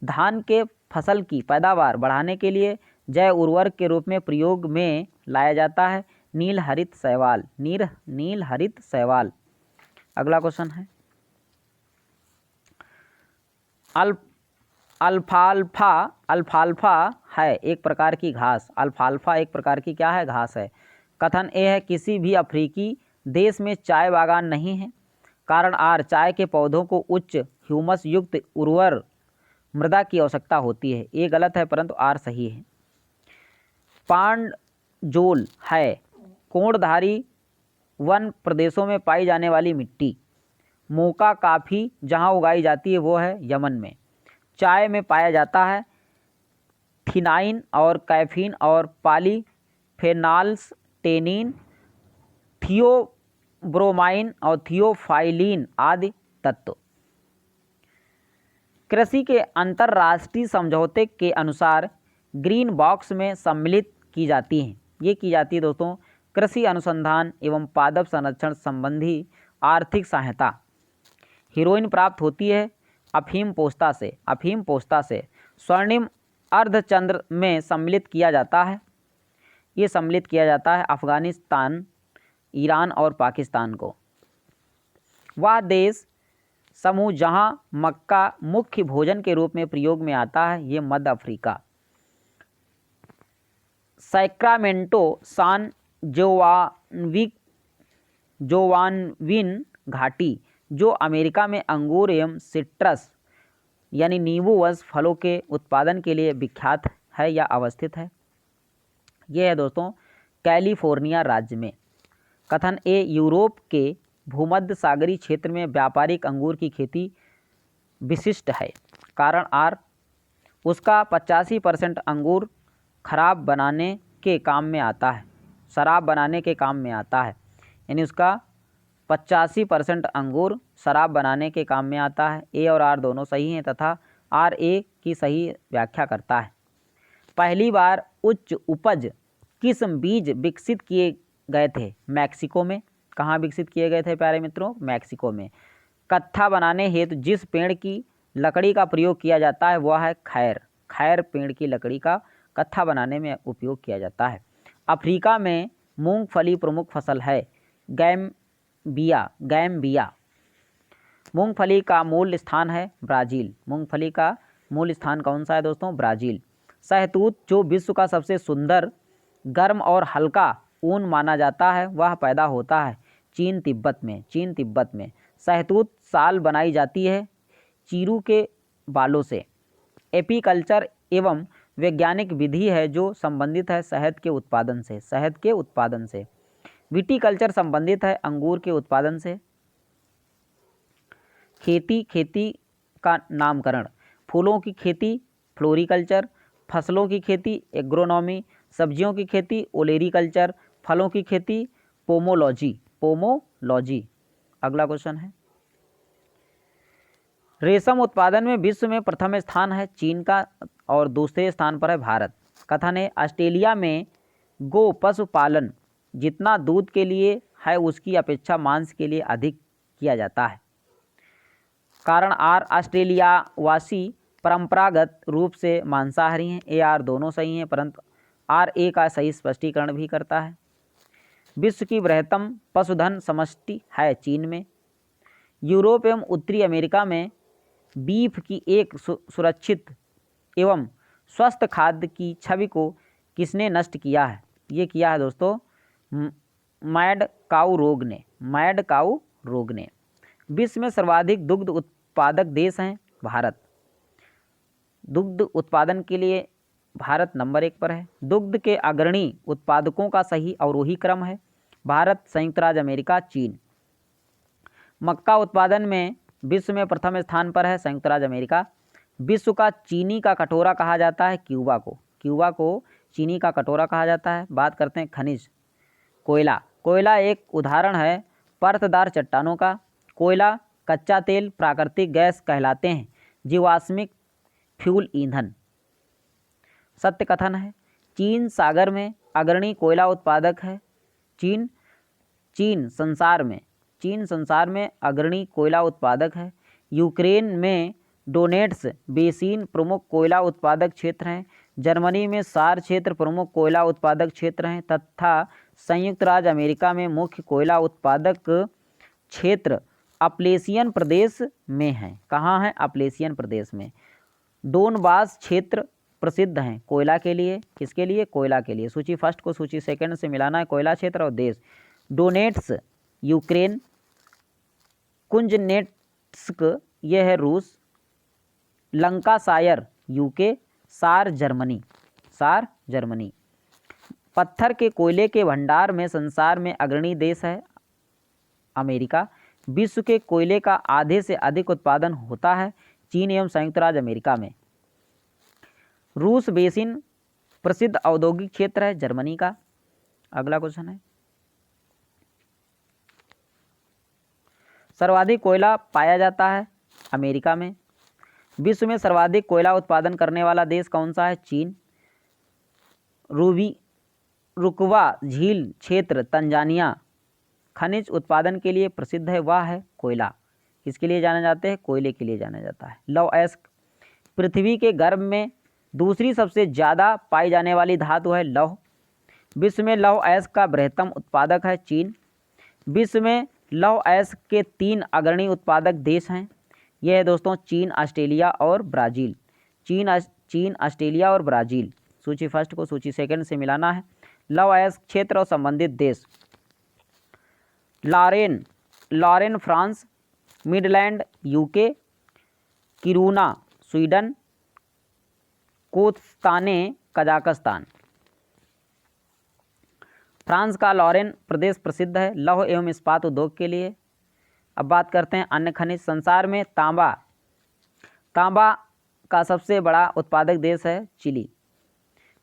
धान के फसल की पैदावार बढ़ाने के लिए जैव उर्वरक के रूप में प्रयोग में लाया जाता है नील हरित शैवाल। अगला क्वेश्चन है, अल्फाल्फा है एक प्रकार की घास। अल्फाल्फा एक प्रकार की क्या है? घास है। कथन ए है किसी भी अफ्रीकी देश में चाय बागान नहीं है। कारण आर चाय के पौधों को उच्च ह्यूमस युक्त उर्वर मृदा की आवश्यकता होती है। ये गलत है परंतु आर सही है। पांडजोल है कोणधारी वन प्रदेशों में पाई जाने वाली मिट्टी। मोका काफ़ी जहाँ उगाई जाती है वो है यमन में। चाय में पाया जाता है थिनाइन और कैफीन और पॉलीफेनॉल्स, टेनिन, थियोब्रोमाइन और थियोफाइलिन आदि तत्व। कृषि के अंतर्राष्ट्रीय समझौते के अनुसार ग्रीन बॉक्स में सम्मिलित की जाती हैं। ये की जाती है दोस्तों कृषि अनुसंधान एवं पादप संरक्षण संबंधी आर्थिक सहायता। हीरोइन प्राप्त होती है अफीम पोस्ता से। अफीम पोस्ता से स्वर्णिम अर्धचंद्र में सम्मिलित किया जाता है। ये सम्मिलित किया जाता है अफ़गानिस्तान, ईरान और पाकिस्तान को। वह देश समूह जहां मक्का मुख्य भोजन के रूप में प्रयोग में आता है ये मध्य अफ्रीका। सैक्रामेंटो सान जोवानविन घाटी जो अमेरिका में अंगूर एवं सिट्रस यानी नींबू वंश फलों के उत्पादन के लिए विख्यात है या अवस्थित है। यह है दोस्तों कैलिफोर्निया राज्य में। कथन ए यूरोप के भूमध्य सागरीय क्षेत्र में व्यापारिक अंगूर की खेती विशिष्ट है। कारण आर उसका 85% अंगूर खराब बनाने के काम में आता है, शराब बनाने के काम में आता है। यानी उसका 85% अंगूर शराब बनाने के काम में आता है। ए और आर दोनों सही हैं तथा आर ए की सही व्याख्या करता है। पहली बार उच्च उपज किस्म बीज विकसित किए गए थे मैक्सिको में। कहाँ विकसित किए गए थे प्यारे मित्रों? मैक्सिको में। कत्था बनाने हेतु जिस पेड़ की लकड़ी का प्रयोग किया जाता है वह है खैर। खैर पेड़ की लकड़ी का कत्था बनाने में उपयोग किया जाता है। अफ्रीका में मूंगफली प्रमुख फसल है। गैम्बिया। मूंगफली का मूल स्थान है ब्राज़ील। मूंगफली का मूल स्थान कौन सा है दोस्तों? ब्राज़ील। शहतूत जो विश्व का सबसे सुंदर, गर्म और हल्का ऊन माना जाता है वह पैदा होता है चीन तिब्बत में। शहतूत शाल बनाई जाती है चीरू के बालों से। एपीकल्चर एवं वैज्ञानिक विधि है जो संबंधित है शहद के उत्पादन से। विटीकल्चर संबंधित है अंगूर के उत्पादन से। खेती का नामकरण। फूलों की खेती फ्लोरिकल्चर, फसलों की खेती एग्रोनॉमी, सब्जियों की खेती ओलेरीकल्चर, फलों की खेती पोमोलॉजी। अगला क्वेश्चन है रेशम उत्पादन में विश्व में प्रथम स्थान है चीन का और दूसरे स्थान पर है भारत। कथन है ऑस्ट्रेलिया में गो पशुपालन जितना दूध के लिए है उसकी अपेक्षा मांस के लिए अधिक किया जाता है। कारण आर ऑस्ट्रेलियावासी परंपरागत रूप से मांसाहारी हैं। ए आर दोनों सही हैं परंतु आर ए का सही स्पष्टीकरण भी करता है। विश्व की बृहत्तम पशुधन समष्टि है चीन में। यूरोप एवं उत्तरी अमेरिका में बीफ की एक सुरक्षित एवं स्वस्थ खाद्य की छवि को किसने नष्ट किया है? ये किया है दोस्तों मैड काऊ रोग ने। विश्व में सर्वाधिक दुग्ध उत्पादक देश हैं भारत। दुग्ध उत्पादन के लिए भारत नंबर 1 पर है। दुग्ध के अग्रणी उत्पादकों का सही अवरोही क्रम है भारत, संयुक्त राज्य अमेरिका, चीन। मक्का उत्पादन में विश्व में प्रथम स्थान पर है संयुक्त राज्य अमेरिका। विश्व का चीनी का कटोरा कहा जाता है क्यूबा को चीनी का कटोरा कहा जाता है। बात करते हैं खनिज। कोयला एक उदाहरण है परतदार चट्टानों का। कोयला, कच्चा तेल, प्राकृतिक गैस कहलाते हैं जीवाश्मिक फ्यूल ईंधन। सत्य कथन है चीन सागर में अग्रणी कोयला उत्पादक है। चीन संसार में अग्रणी कोयला उत्पादक है। यूक्रेन में डोनेट्स बेसिन प्रमुख कोयला उत्पादक क्षेत्र हैं। जर्मनी में सार क्षेत्र प्रमुख कोयला उत्पादक क्षेत्र हैं तथा संयुक्त राज्य अमेरिका में मुख्य कोयला उत्पादक क्षेत्र अपलेशियन प्रदेश में है। कहाँ है? अपलेशियन प्रदेश में। डोनबास क्षेत्र प्रसिद्ध हैं कोयला के लिए। किसके लिए? कोयला के लिए। सूची फर्स्ट को सूची सेकंड से मिलाना है। कोयला क्षेत्र और देश। डोनेट्स यूक्रेन, कुंजनेट्स्क यह है रूस, लंकाशायर यूके, सार जर्मनी। सार जर्मनी। पत्थर के कोयले के भंडार में संसार में अग्रणी देश है अमेरिका। विश्व के कोयले का आधे से अधिक उत्पादन होता है चीन एवं संयुक्त राज्य अमेरिका में। रूस बेसिन प्रसिद्ध औद्योगिक क्षेत्र है जर्मनी का। अगला क्वेश्चन है, सर्वाधिक कोयला पाया जाता है अमेरिका में। विश्व में सर्वाधिक कोयला उत्पादन करने वाला देश कौन सा है? चीन। रुकवा झील क्षेत्र तंजानिया खनिज उत्पादन के लिए प्रसिद्ध है, वह है कोयला। किसके लिए जाने जाते हैं? कोयले के लिए जाना जाता है। लौह अयस्क, पृथ्वी के गर्भ में दूसरी सबसे ज़्यादा पाई जाने वाली धातु है लौह। विश्व में लौह अयस्क का बृहत्तम उत्पादक है चीन। विश्व में लौह अयस्क के 3 अग्रणी उत्पादक देश हैं। यह है दोस्तों चीन, ऑस्ट्रेलिया और ब्राज़ील। चीन, ऑस्ट्रेलिया और ब्राज़ील। सूची फर्स्ट को सूची सेकंड से मिलाना है। लौह अयस्क क्षेत्र और संबंधित देश। Lorraine France, Midland UK, Kiruna Sweden, Kostanay Kazakhstan. France का लॉरेन प्रदेश प्रसिद्ध है लौह एवं इस्पात उद्योग के लिए। अब बात करते हैं अन्य खनिज। संसार में तांबा का सबसे बड़ा उत्पादक देश है चिली।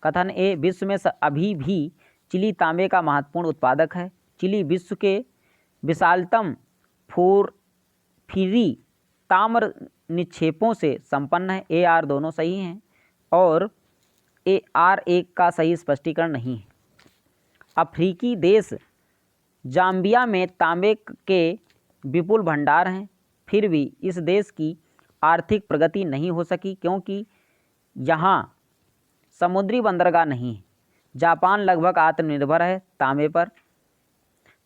कथन ए, विश्व में अभी भी चिली तांबे का महत्वपूर्ण उत्पादक है। चिली विश्व के विशालतम फोर्फिरी ताम्र निक्षेपों से संपन्न है। ए आर दोनों सही हैं और ए आर एक का सही स्पष्टीकरण नहीं है। अफ्रीकी देश जाम्बिया में तांबे के विपुल भंडार हैं, फिर भी इस देश की आर्थिक प्रगति नहीं हो सकी क्योंकि यहाँ समुद्री बंदरगाह नहीं है। जापान लगभग आत्मनिर्भर है तांबे पर।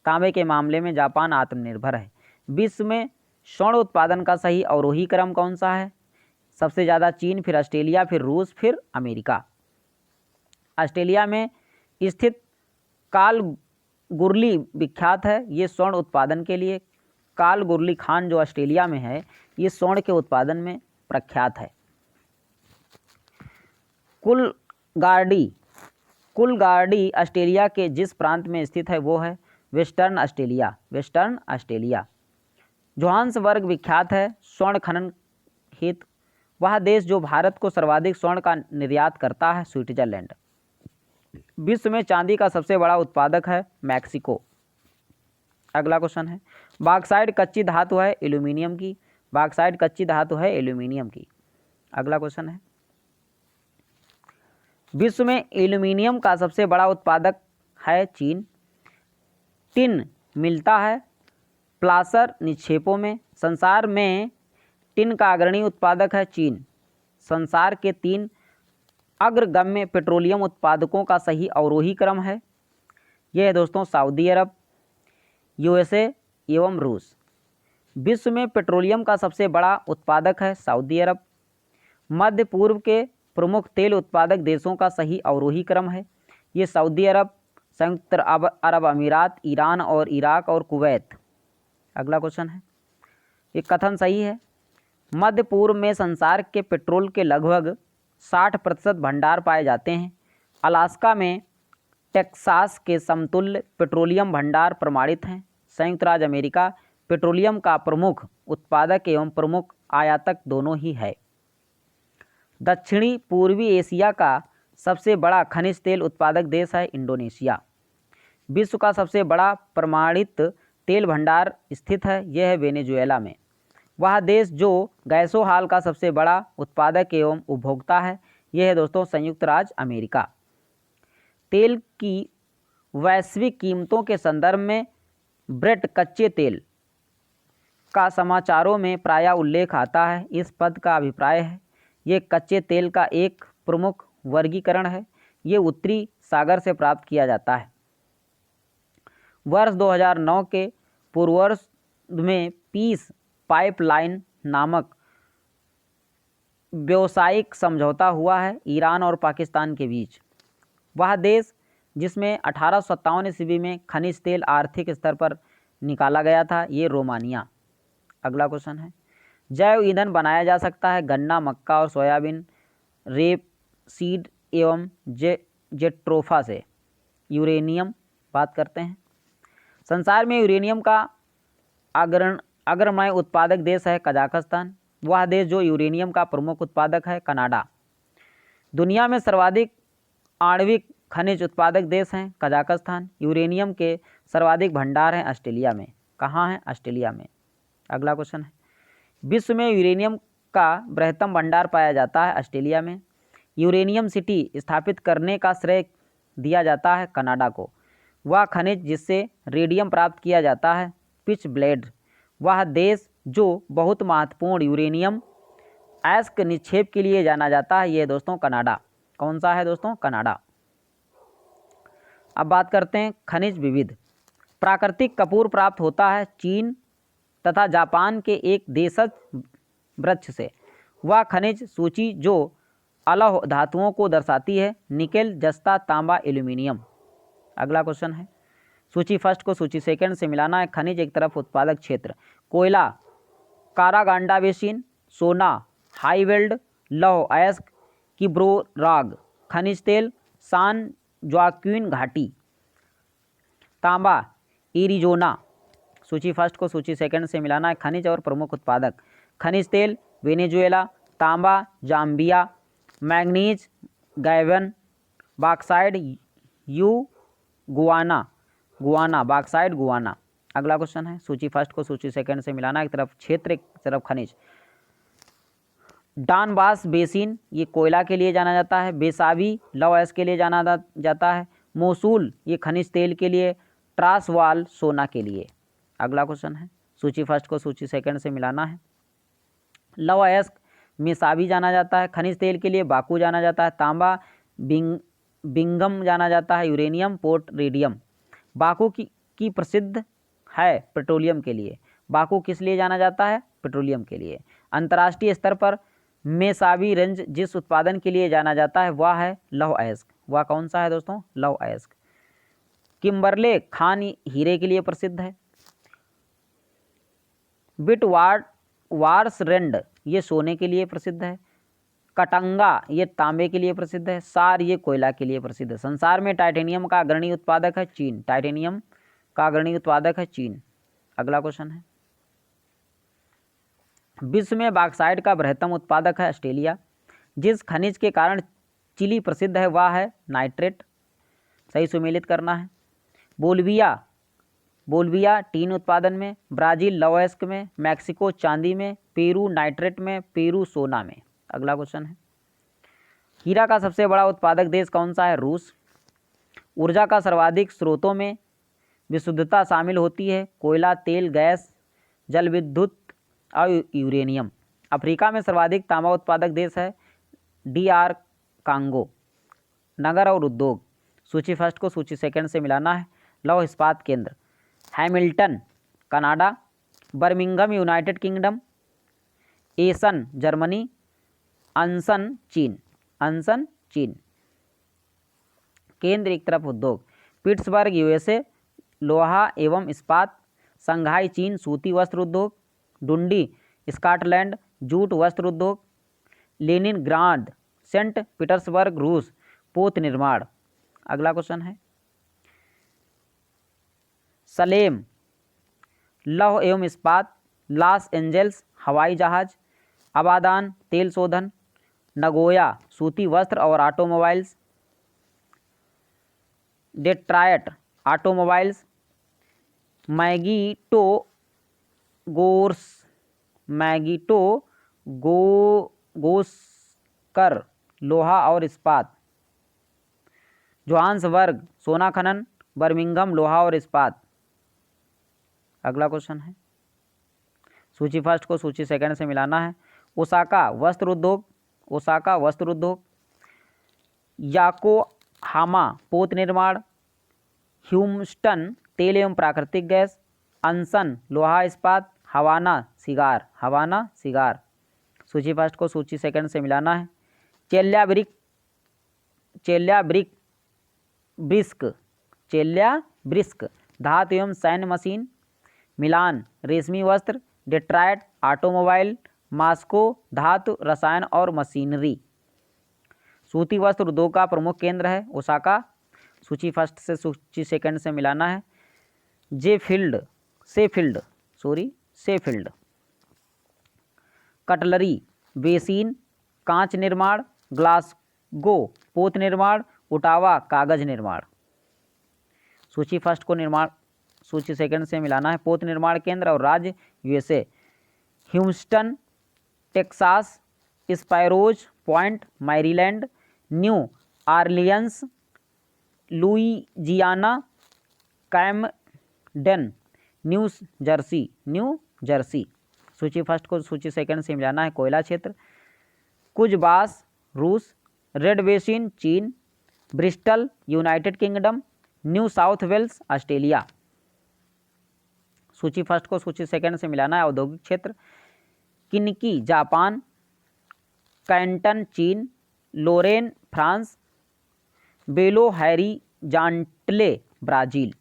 तांबे के मामले में जापान आत्मनिर्भर है। विश्व में स्वर्ण उत्पादन का सही अवरोही क्रम कौन सा है? सबसे ज़्यादा चीन, फिर ऑस्ट्रेलिया, फिर रूस, फिर अमेरिका। ऑस्ट्रेलिया में स्थित कालगुरली विख्यात है ये स्वर्ण उत्पादन के लिए। कालगुरली खान जो ऑस्ट्रेलिया में है ये स्वर्ण के उत्पादन में प्रख्यात है। कुलगार्डी ऑस्ट्रेलिया के जिस प्रांत में स्थित है वो है वेस्टर्न ऑस्ट्रेलिया। जोहान्सबर्ग विख्यात है स्वर्ण खनन हेतु। वह देश जो भारत को सर्वाधिक स्वर्ण का निर्यात करता है स्विट्जरलैंड। विश्व में चांदी का सबसे बड़ा उत्पादक है मैक्सिको। अगला क्वेश्चन है, बॉक्साइट कच्ची धातु है एल्यूमिनियम की। बॉक्साइट कच्ची धातु है एल्यूमिनियम की। अगला क्वेश्चन है, विश्व में एल्यूमिनियम का सबसे बड़ा उत्पादक है चीन। टिन मिलता है प्लासर निक्षेपों में। संसार में टिन का अग्रणी उत्पादक है चीन। संसार के 3 अग्रगण्य पेट्रोलियम उत्पादकों का सही अवरोही क्रम है। यह है दोस्तों सऊदी अरब, यूएसए एवं रूस। विश्व में पेट्रोलियम का सबसे बड़ा उत्पादक है सऊदी अरब। मध्य पूर्व के प्रमुख तेल उत्पादक देशों का सही अवरोही क्रम है। ये सऊदी अरब, संयुक्त अरब अमीरात, ईरान और इराक और कुवैत। अगला क्वेश्चन है, ये कथन सही है। मध्य पूर्व में संसार के पेट्रोल के लगभग 60% भंडार पाए जाते हैं। अलास्का में टेक्सास के समतुल्य पेट्रोलियम भंडार प्रमाणित हैं। संयुक्त राज्य अमेरिका पेट्रोलियम का प्रमुख उत्पादक एवं प्रमुख आयातक दोनों ही है। दक्षिणी पूर्वी एशिया का सबसे बड़ा खनिज तेल उत्पादक देश है इंडोनेशिया। विश्व का सबसे बड़ा प्रमाणित तेल भंडार स्थित है, यह है वेनेजुएला में। वह देश जो गैसोहाल का सबसे बड़ा उत्पादक एवं उपभोक्ता है, यह है दोस्तों संयुक्त राज्य अमेरिका। तेल की वैश्विक कीमतों के संदर्भ में ब्रेट कच्चे तेल का समाचारों में प्रायः उल्लेख आता है। इस पद का अभिप्राय है ये कच्चे तेल का एक प्रमुख वर्गीकरण है। ये उत्तरी सागर से प्राप्त किया जाता है। वर्ष 2009 के पूर्वार्ध में पीस पाइपलाइन नामक व्यावसायिक समझौता हुआ है ईरान और पाकिस्तान के बीच? वह देश जिसमें 1857 ईस्वी में खनिज तेल आर्थिक स्तर पर निकाला गया था, ये रोमानिया। अगला क्वेश्चन है, जैव ईंधन बनाया जा सकता है गन्ना, मक्का और सोयाबीन, रेपसीड एवं जेट्रोफा से। यूरेनियम बात करते हैं। संसार में यूरेनियम का अग्रणी उत्पादक देश है कजाकिस्तान। वह देश जो यूरेनियम का प्रमुख उत्पादक है कनाडा। दुनिया में सर्वाधिक आणविक खनिज उत्पादक देश हैं कजाकिस्तान। यूरेनियम के सर्वाधिक भंडार हैं ऑस्ट्रेलिया में। कहाँ हैं? ऑस्ट्रेलिया में। अगला क्वेश्चन है, विश्व में यूरेनियम का बृहत्तम भंडार पाया जाता है ऑस्ट्रेलिया में। यूरेनियम सिटी स्थापित करने का श्रेय दिया जाता है कनाडा को। वह खनिज जिससे रेडियम प्राप्त किया जाता है पिच ब्लेड। वह देश जो बहुत महत्वपूर्ण यूरेनियम अयस्क निक्षेप के लिए जाना जाता है, ये दोस्तों कनाडा। कौन सा है दोस्तों? कनाडा। अब बात करते हैं खनिज विविध। प्राकृतिक कपूर प्राप्त होता है चीन तथा जापान के एक देशज वृक्ष से। वह खनिज सूची जो अलौह धातुओं को दर्शाती है निकेल, जस्ता, तांबा, एल्यूमिनियम। अगला क्वेश्चन है, सूची फर्स्ट को सूची सेकंड से मिलाना है। खनिज एक तरफ उत्पादक क्षेत्र, कोयला कारागांडा बेसिन, सोना हाईवेल्ड, लौह अयस्क किब्रोराग, खनिज तेल सान जोआक्विन घाटी, तांबा एरिजोना। सूची फर्स्ट को सूची सेकंड से मिलाना है। खनिज और प्रमुख उत्पादक, खनिज तेल वेनेजुएला, तांबा Zambia, manganese Gabon, bauxite Guana bauxite Guana. अगला क्वेश्चन है, सूची फर्स्ट को सूची सेकंड से मिलाना है। एक तरफ क्षेत्र एक तरफ खनिज। डानबास बेसिन ये कोयला के लिए जाना जाता है। बेसावी लौह अयस्क के लिए जाना जाता है। मोसूल ये खनिज तेल के लिए। ट्रांसवाल सोना के लिए। अगला क्वेश्चन है, सूची फर्स्ट को सूची सेकंड से मिलाना है। लौह अयस्क मेसावी जाना जाता है। खनिज तेल के लिए बाकू जाना जाता है। तांबा बिंगम जाना जाता है। Uranium port radium. बाकू की प्रसिद्ध है पेट्रोलियम के लिए। बाकू किस लिए जाना जाता है? पेट्रोलियम के लिए। अंतर्राष्ट्रीय स्तर पर मेसावी रेंज जिस उत्पादन के लिए जाना जाता है वह है लौह अयस्क। वह कौन सा है दोस्तों? लौह अयस्क। किम्बरले खान हीरे के लिए प्रसिद्ध है। वार्सरेंड ये सोने के लिए प्रसिद्ध है। कटंगा ये तांबे के लिए प्रसिद्ध है। सार ये कोयला के लिए प्रसिद्ध है। संसार में टाइटेनियम का अग्रणी उत्पादक है चीन। टाइटेनियम का अग्रणी उत्पादक है चीन। अगला क्वेश्चन है, विश्व में बॉक्साइट का बृहत्तम उत्पादक है ऑस्ट्रेलिया। जिस खनिज के कारण चिली प्रसिद्ध है वह है नाइट्रेट। सही सुमेलित करना है। बोल्विया टीन उत्पादन में। ब्राज़ील लौह अयस्क में। मैक्सिको चांदी में। पेरू नाइट्रेट में। पेरू सोना में। अगला क्वेश्चन है, हीरा का सबसे बड़ा उत्पादक देश कौन सा है? रूस। ऊर्जा का सर्वाधिक स्रोतों में विशुद्धता शामिल होती है कोयला, तेल, गैस, जल विद्युत और यूरेनियम। अफ्रीका में सर्वाधिक तांबा उत्पादक देश है DR कांगो। नगर और उद्योग, सूची फर्स्ट को सूची सेकंड से मिलाना है। लौह इस्पात केंद्र, Hamilton Canada, Birmingham United Kingdom, Essen Germany, Anshan चीन। केंद्र एक तरफ उद्योग, पिट्सबर्ग USA लोहा एवं इस्पात, संघाई चीन सूती वस्त्र उद्योग, डुंडी स्कॉटलैंड जूट वस्त्र उद्योग, लेनिनग्राड सेंट पीटर्सबर्ग रूस पोत निर्माण। अगला क्वेश्चन है, सलेम लौह एवं इस्पात, लॉस एंजल्स हवाई जहाज, अबादान तेल शोधन, नगोया सूती वस्त्र और ऑटोमोबाइल्स, डेट्रायट ऑटोमोबाइल्स, मैगिटो गोस्कर लोहा और इस्पात, जोहान्सबर्ग सोना खनन, बर्मिंघम लोहा और इस्पात। अगला क्वेश्चन है, सूची फर्स्ट को सूची सेकंड से मिलाना है। ओसाका वस्त्र उद्योग, याकोहामा पोत निर्माण, ह्यूस्टन तेल एवं प्राकृतिक गैस, अनसन लोहा इस्पात, हवाना सिगार। सूची फर्स्ट को सूची सेकंड से मिलाना है। चेल्याब्रिस्क धातु एवं सैन्य मशीन। मिलान रेशमी वस्त्र। Detroit automobile. मॉस्को धातु रसायन और मशीनरी। सूती वस्त्र उद्योग का प्रमुख केंद्र है ओसाका। सूची फर्स्ट से सूची सेकंड से मिलाना है। Sheffield cutlery. बेसिन कांच निर्माण। ग्लासगो पोत निर्माण। ओटावा कागज निर्माण। सूची फर्स्ट को सूची सेकंड से मिलाना है। पोत निर्माण केंद्र और राज्य USA. Houston Texas. Sparrows Point Maryland. New Orleans Louisiana. Camden New Jersey. सूची फर्स्ट को सूची सेकंड से मिलाना है। कोयला क्षेत्र। कुजबास रूस। रेड बेसिन चीन। Bristol United Kingdom. New South Wales Australia. सूची फर्स्ट को सूची सेकंड से मिलाना है। औद्योगिक क्षेत्र। किन्की जापान। कैंटन चीन। लोरेन फ्रांस। बेलो हॉरिज़ॉन्टले ब्राज़ील।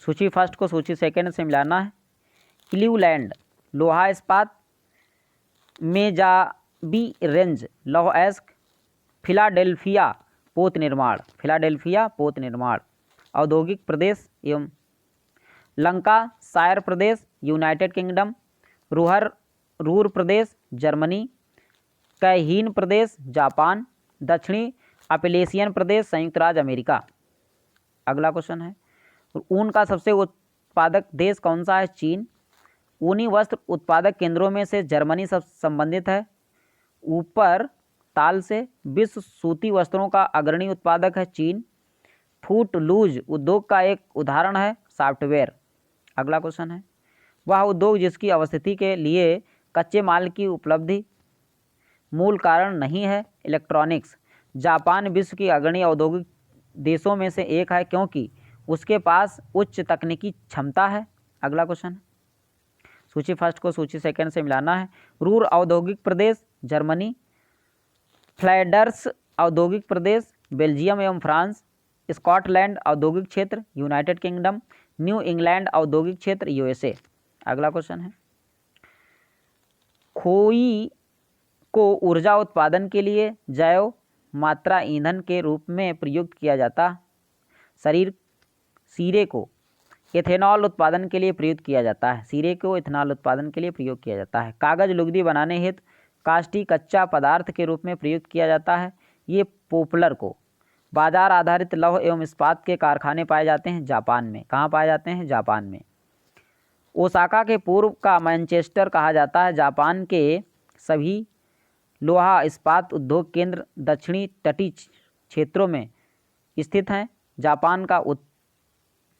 सूची फर्स्ट को सूची सेकंड से मिलाना है। क्लीवलैंड लोहा इस्पात। मेजाबी रेंज लौह अयस्क। फिलाडेल्फिया पोत निर्माण। औद्योगिक प्रदेश एवं लंकाशायर प्रदेश यूनाइटेड किंगडम। रूर प्रदेश जर्मनी। कैहीन प्रदेश जापान। दक्षिणी अपेलेशियन प्रदेश संयुक्त राज्य अमेरिका। अगला क्वेश्चन है, ऊन का सबसे उत्पादक देश कौन सा है? चीन। ऊनी वस्त्र उत्पादक केंद्रों में से जर्मनी सब संबंधित है। ऊपर ताल से विश्व सूती वस्त्रों का अग्रणी उत्पादक है चीन। फूट लूज उद्योग का एक उदाहरण है सॉफ्टवेयर। अगला क्वेश्चन है, वह उद्योग जिसकी अवस्थिति के लिए कच्चे माल की उपलब्धि मूल कारण नहीं है इलेक्ट्रॉनिक्स। जापान विश्व की अग्रणी औद्योगिक देशों में से एक है क्योंकि उसके पास उच्च तकनीकी क्षमता है। अगला क्वेश्चन है, सूची फर्स्ट को सूची सेकंड से मिलाना है। रूर औद्योगिक प्रदेश जर्मनी। फ्लैंडर्स औद्योगिक प्रदेश बेल्जियम एवं फ्रांस। स्कॉटलैंड औद्योगिक क्षेत्र यूनाइटेड किंगडम। न्यू इंग्लैंड औद्योगिक क्षेत्र यूएसए। अगला क्वेश्चन है, खोई को ऊर्जा उत्पादन के लिए जैव मात्रा ईंधन के रूप में प्रयुक्त किया जाता। सीरे को एथेनॉल उत्पादन के लिए प्रयुक्त किया जाता है। कागज लुगदी बनाने हेतु कास्टिक कच्चा पदार्थ के रूप में प्रयुक्त किया जाता है। ये पॉपुलर को बाजार आधारित लौह एवं इस्पात के कारखाने पाए जाते हैं जापान में। कहाँ पाए जाते हैं? जापान में। ओसाका के पूर्व का मैनचेस्टर कहा जाता है। जापान के सभी लोहा इस्पात उद्योग केंद्र दक्षिणी तटीय क्षेत्रों में स्थित हैं। जापान का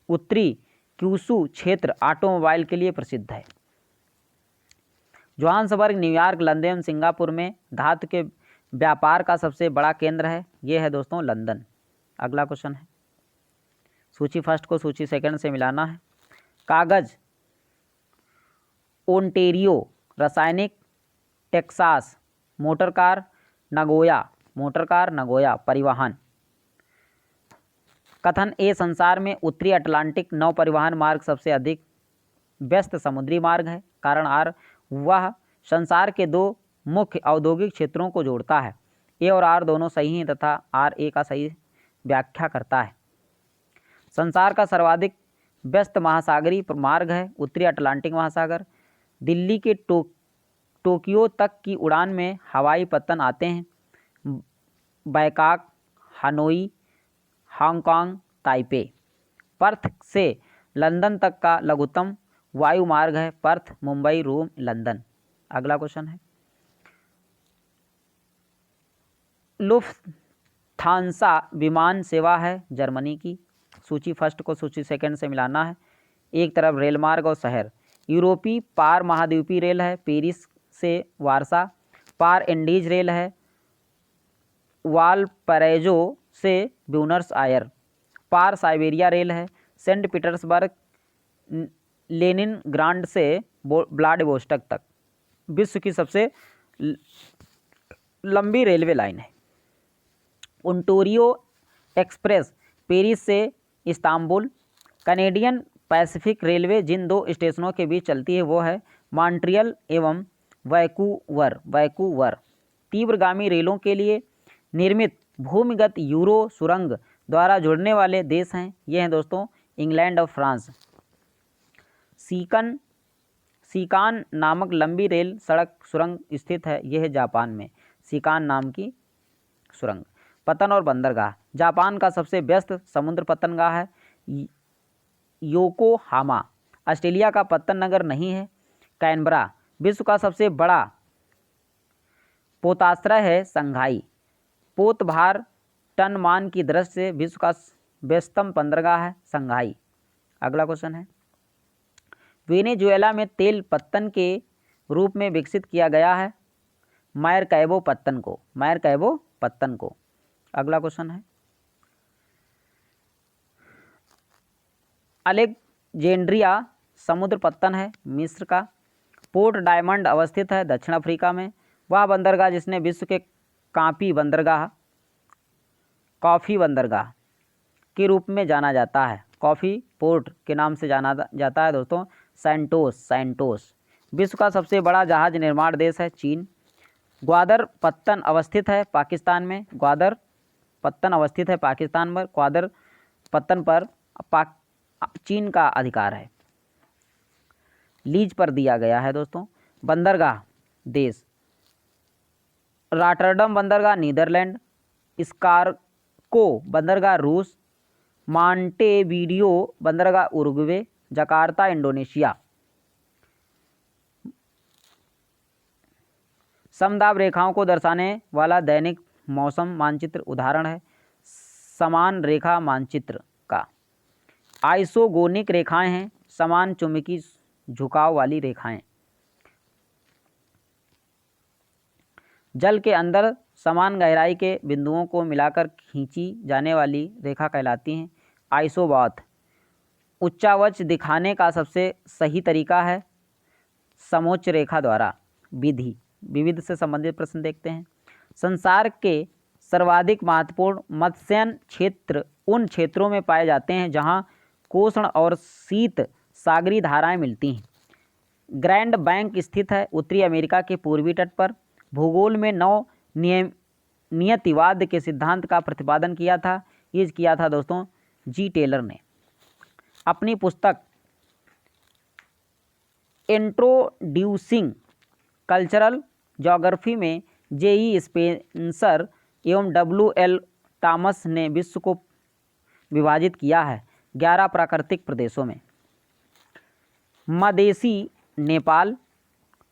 उत्तरी क्यूशू क्षेत्र ऑटोमोबाइल के लिए प्रसिद्ध है। जोहान्सबर्ग न्यूयॉर्क लंदन एवं सिंगापुर में धातु के व्यापार का सबसे बड़ा केंद्र है। ये है दोस्तों लंदन। अगला क्वेश्चन है, सूची फर्स्ट को सूची सेकंड से मिलाना है। कागज ओंटेरियो। रासायनिक टेक्सास। Motor car Nagoya. परिवहन कथन ए संसार में उत्तरी अटलांटिक नौ परिवहन मार्ग सबसे अधिक व्यस्त समुद्री मार्ग है। कारण आर वह संसार के दो मुख्य औद्योगिक क्षेत्रों को जोड़ता है। ए और आर दोनों सही हैं तथा आर ए का सही व्याख्या करता है। संसार का सर्वाधिक व्यस्त महासागरीय मार्ग है उत्तरी अटलांटिक महासागर। दिल्ली के टोक्यो तक की उड़ान में हवाई पत्तन आते हैं। Bangkok, Hanoi, Hong Kong, Taipei. Perth से लंदन तक का लघुत्तम वायु मार्ग है पर्थ, मुंबई, रोम, लंदन। अगला क्वेश्चन है, लुफ्थांसा विमान सेवा है जर्मनी की। सूची फर्स्ट को सूची सेकंड से मिलाना है। एक तरफ रेल मार्ग और शहर। यूरोपीय पार महाद्वीपीय रेल है पेरिस से वारसा। पार इंडीज रेल है वालपरैजो से ब्यूनर्स आयर। पार साइबेरिया रेल है सेंट पीटर्सबर्ग लेनिनग्राड से व्लादिवोस्टॉक तक विश्व की सबसे लंबी रेलवे लाइन है। ओंटारियो एक्सप्रेस पेरिस से इस्तांबुल। कैनेडियन पैसिफिक रेलवे जिन दो स्टेशनों के बीच चलती है वो है मॉन्ट्रियल एवं वैंकूवर। तीव्रगामी रेलों के लिए निर्मित भूमिगत यूरो सुरंग द्वारा जुड़ने वाले देश हैं, ये हैं दोस्तों इंग्लैंड और फ्रांस। सीकान नामक लंबी रेल सड़क सुरंग स्थित है, यह है जापान में, सीकान नाम की सुरंग। पतन और बंदरगाह। जापान का सबसे व्यस्त समुद्र पत्तनगाह है योकोहामा। ऑस्ट्रेलिया का पत्तन नगर नहीं है कैनबरा। विश्व का सबसे बड़ा पोताश्रय है संघाई। पोत भार टन मान की दृष्टि से विश्व का व्यस्तम बंदरगाह है संघाई। अगला क्वेश्चन है, वेनेजुएला में तेल पत्तन के रूप में विकसित किया गया है मारकैबो पत्तन को। अगला क्वेश्चन है, अलेक्जेंड्रिया समुद्र पत्तन है मिस्र का। पोर्ट डायमंड अवस्थित है दक्षिण अफ्रीका में। वह बंदरगाह जिसने विश्व के कॉफ़ी बंदरगाह के रूप में जाना जाता है, कॉफ़ी पोर्ट के नाम से जाना जाता है दोस्तों सैंटोस। विश्व का सबसे बड़ा जहाज निर्माण देश है चीन। ग्वादर पत्तन अवस्थित है पाकिस्तान में। ग्वादर पत्तन पर चीन का अधिकार है, लीज पर दिया गया है दोस्तों। बंदरगाह देश रॉटरडम बंदरगाह नीदरलैंड। स्कारको बंदरगाह रूस। मॉन्टेवीडियो बंदरगाह उरुग्वे। Jakarta Indonesia. समदाब रेखाओं को दर्शाने वाला दैनिक मौसम मानचित्र उदाहरण है समान रेखा मानचित्र का। आइसोगोनिक रेखाएं हैं समान चुंबकीय झुकाव वाली रेखाएं। जल के अंदर समान गहराई के बिंदुओं को मिलाकर खींची जाने वाली रेखा कहलाती हैं आइसोबाथ। उच्चावच दिखाने का सबसे सही तरीका है समोच्च रेखा द्वारा। विविध से संबंधित प्रश्न देखते हैं। संसार के सर्वाधिक महत्वपूर्ण मत्स्यन क्षेत्र उन क्षेत्रों में पाए जाते हैं जहां कोष्ण और शीत सागरी धाराएं मिलती हैं। ग्रैंड बैंक स्थित है उत्तरी अमेरिका के पूर्वी तट पर। भूगोल में नियतिवाद के सिद्धांत का प्रतिपादन किया था दोस्तों जी टेलर ने। अपनी पुस्तक इंट्रोड्यूसिंग कल्चरल ज्योग्राफी में जेई स्पेंसर एवं WL टॉमस ने विश्व को विभाजित किया है 11 प्राकृतिक प्रदेशों में। मदेशी नेपाल।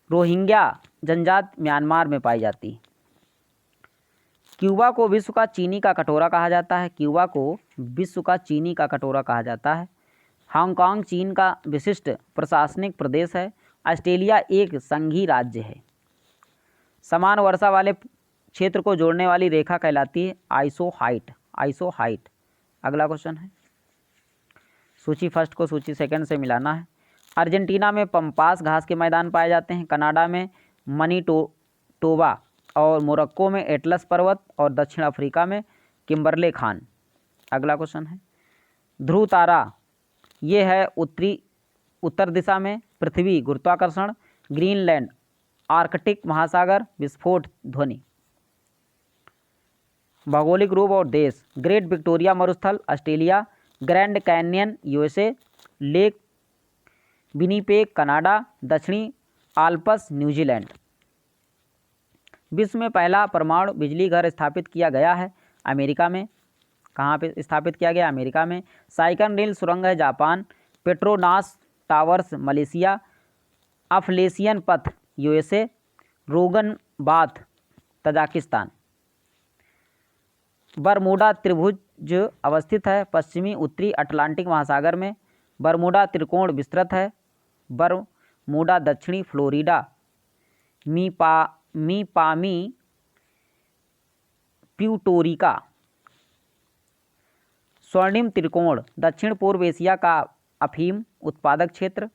रोहिंग्या जनजाति म्यांमार में पाई जाती है। क्यूबा को विश्व का चीनी का कटोरा कहा जाता है। हांगकांग चीन का विशिष्ट प्रशासनिक प्रदेश है। ऑस्ट्रेलिया एक संघीय राज्य है। समान वर्षा वाले क्षेत्र को जोड़ने वाली रेखा कहलाती है आइसोहाइट। अगला क्वेश्चन है, सूची फर्स्ट को सूची सेकंड से मिलाना है। अर्जेंटीना में पंपास घास के मैदान पाए जाते हैं। कनाडा में मनीटोबा और मोरक्को में एटलस पर्वत और दक्षिण अफ्रीका में किम्बरले खान। अगला क्वेश्चन है, ध्रुव तारा ये है उत्तर दिशा में। पृथ्वी गुरुत्वाकर्षण। ग्रीनलैंड आर्कटिक महासागर। विस्फोट ध्वनि। भौगोलिक रूप और देश ग्रेट विक्टोरिया मरुस्थल Australia. Grand Canyon USA। Lake Winnipeg Canada. दक्षिणी आल्प्स न्यूजीलैंड। विश्व में पहला परमाणु बिजली घर स्थापित किया गया है अमेरिका में। कहाँ पे स्थापित किया गया? अमेरिका में। साइकन रील सुरंग है Japan. Petronas Towers Malaysia. Appalachian पथ USA। रोगन बाथ तजाकिस्तान। बरमूडा त्रिभुज अवस्थित है पश्चिमी उत्तरी अटलांटिक महासागर में। बरमूडा त्रिकोण विस्तृत है। बरमूडा दक्षिणी फ्लोरिडा। मीपामी प्यूटोरिका। स्वर्णिम त्रिकोण दक्षिण पूर्व एशिया का अफीम उत्पादक क्षेत्र।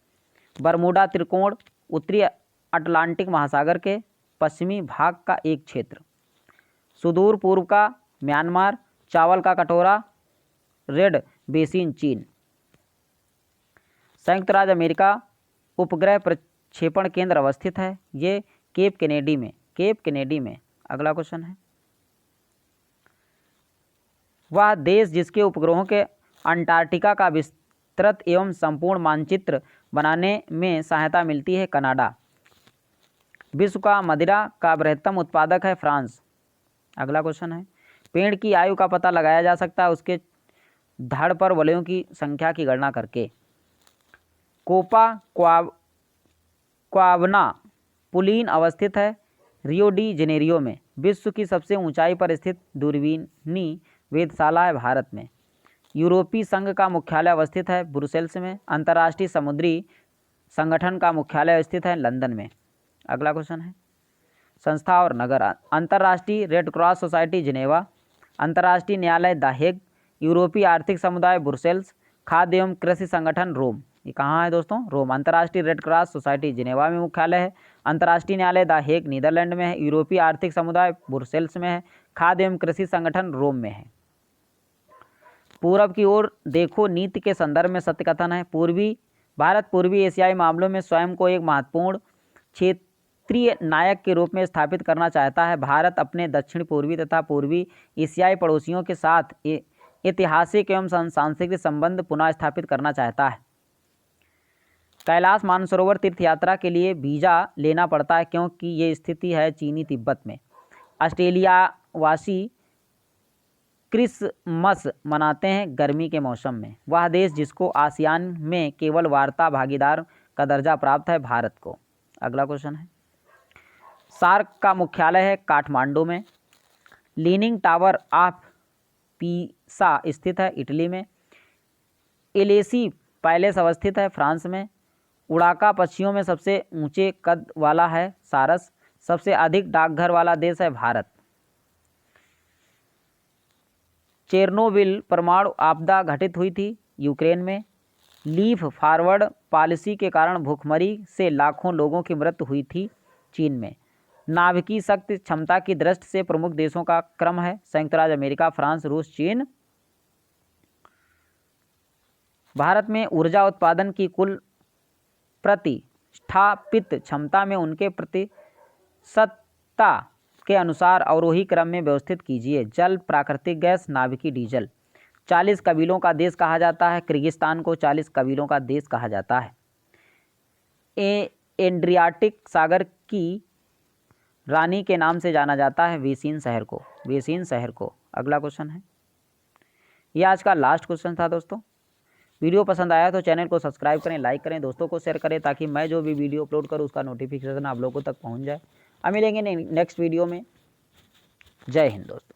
बरमूडा त्रिकोण उत्तरी अटलांटिक महासागर के पश्चिमी भाग का एक क्षेत्र। सुदूर पूर्व का म्यांमार। चावल का कटोरा रेड बेसिन चीन। संयुक्त राज्य अमेरिका उपग्रह प्रक्षेपण केंद्र अवस्थित है, ये केप केनेडी में। अगला क्वेश्चन है, वह देश जिसके उपग्रहों के अंटार्कटिका का विस्तृत एवं संपूर्ण मानचित्र बनाने में सहायता मिलती है, कनाडा। विश्व का मदिरा का बृहत्तम उत्पादक है, फ्रांस। अगला क्वेश्चन है, पेड़ की आयु का पता लगाया जा सकता है उसके धड़ पर वलयों की संख्या की गणना करके। कोपा क्वावना पुलीन अवस्थित है, रियो डी जेनेरियो में। विश्व की सबसे ऊंचाई पर स्थित दूरबीनी वेधशाला है, भारत में। यूरोपीय संघ का मुख्यालय अवस्थित है, ब्रुसेल्स में। अंतर्राष्ट्रीय समुद्री संगठन का मुख्यालय स्थित है, लंदन में। अगला क्वेश्चन है, संस्था और नगर। अंतर्राष्ट्रीय रेड क्रॉस सोसाइटी जिनेवा। अंतर्राष्ट्रीय न्यायालय द हेग। यूरोपीय आर्थिक समुदाय ब्रुसेल्स। खाद्य एवं कृषि संगठन रोम। ये कहाँ है दोस्तों? रोम। अंतर्राष्ट्रीय रेड क्रॉस सोसाइटी जिनेवा में मुख्यालय है। अंतर्राष्ट्रीय न्यायालय द हेग नीदरलैंड में है। यूरोपीय आर्थिक समुदाय ब्रुसेल्स में है। खाद्य एवं कृषि संगठन रोम में है। पूरब की ओर देखो नीति के संदर्भ में सत्य कथन है। भारत पूर्वी एशियाई मामलों में स्वयं को एक महत्वपूर्ण क्षेत्रीय नायक के रूप में स्थापित करना चाहता है। भारत अपने दक्षिण पूर्वी तथा पूर्वी एशियाई पड़ोसियों के साथ ऐतिहासिक एवं सांस्कृतिक संबंध पुनः स्थापित करना चाहता है। कैलाश मानसरोवर तीर्थ यात्रा के लिए वीज़ा लेना पड़ता है क्योंकि ये स्थिति है चीनी तिब्बत में। ऑस्ट्रेलियावासी क्रिसमस मनाते हैं गर्मी के मौसम में। वह देश जिसको आसियान में केवल वार्ता भागीदार का दर्जा प्राप्त है, भारत को। अगला क्वेश्चन है, सार्क का मुख्यालय है काठमांडू में। लीनिंग टावर ऑफ पीसा स्थित है, इटली में। एलेसी पैलेस अवस्थित है, फ्रांस में। उड़ाका पक्षियों में सबसे ऊंचे कद वाला है, सारस। सबसे अधिक डाकघर वाला देश है, भारत। चेरनोबिल परमाणु आपदा घटित हुई थी, यूक्रेन में। लीफ फॉरवर्ड पॉलिसी के कारण भूखमरी से लाखों लोगों की मृत्यु हुई थी, चीन में। नाभिकीय शक्ति क्षमता की दृष्टि से प्रमुख देशों का क्रम है, संयुक्त राज्य अमेरिका, फ्रांस, रूस, चीन। भारत में ऊर्जा उत्पादन की कुल प्रतिष्ठापित क्षमता में उनके प्रतिशतता के अनुसार अवरोही क्रम में व्यवस्थित कीजिए। जल, प्राकृतिक गैस, नाभिकीय डीजल। 40 कबीलों का देश कहा जाता है किर्गिस्तान को। 40 कबीलों का देश कहा जाता है। एड्रियाटिक सागर की रानी के नाम से जाना जाता है वेसिन शहर को। अगला क्वेश्चन है, यह आज का लास्ट क्वेश्चन था दोस्तों। वीडियो पसंद आया तो चैनल को सब्सक्राइब करें, लाइक करें, दोस्तों को शेयर करें ताकि मैं जो भी वीडियो अपलोड करूं उसका नोटिफिकेशन आप लोगों तक पहुंच जाए। अब मिलेंगे नेक्स्ट वीडियो में। जय हिंद दोस्तों।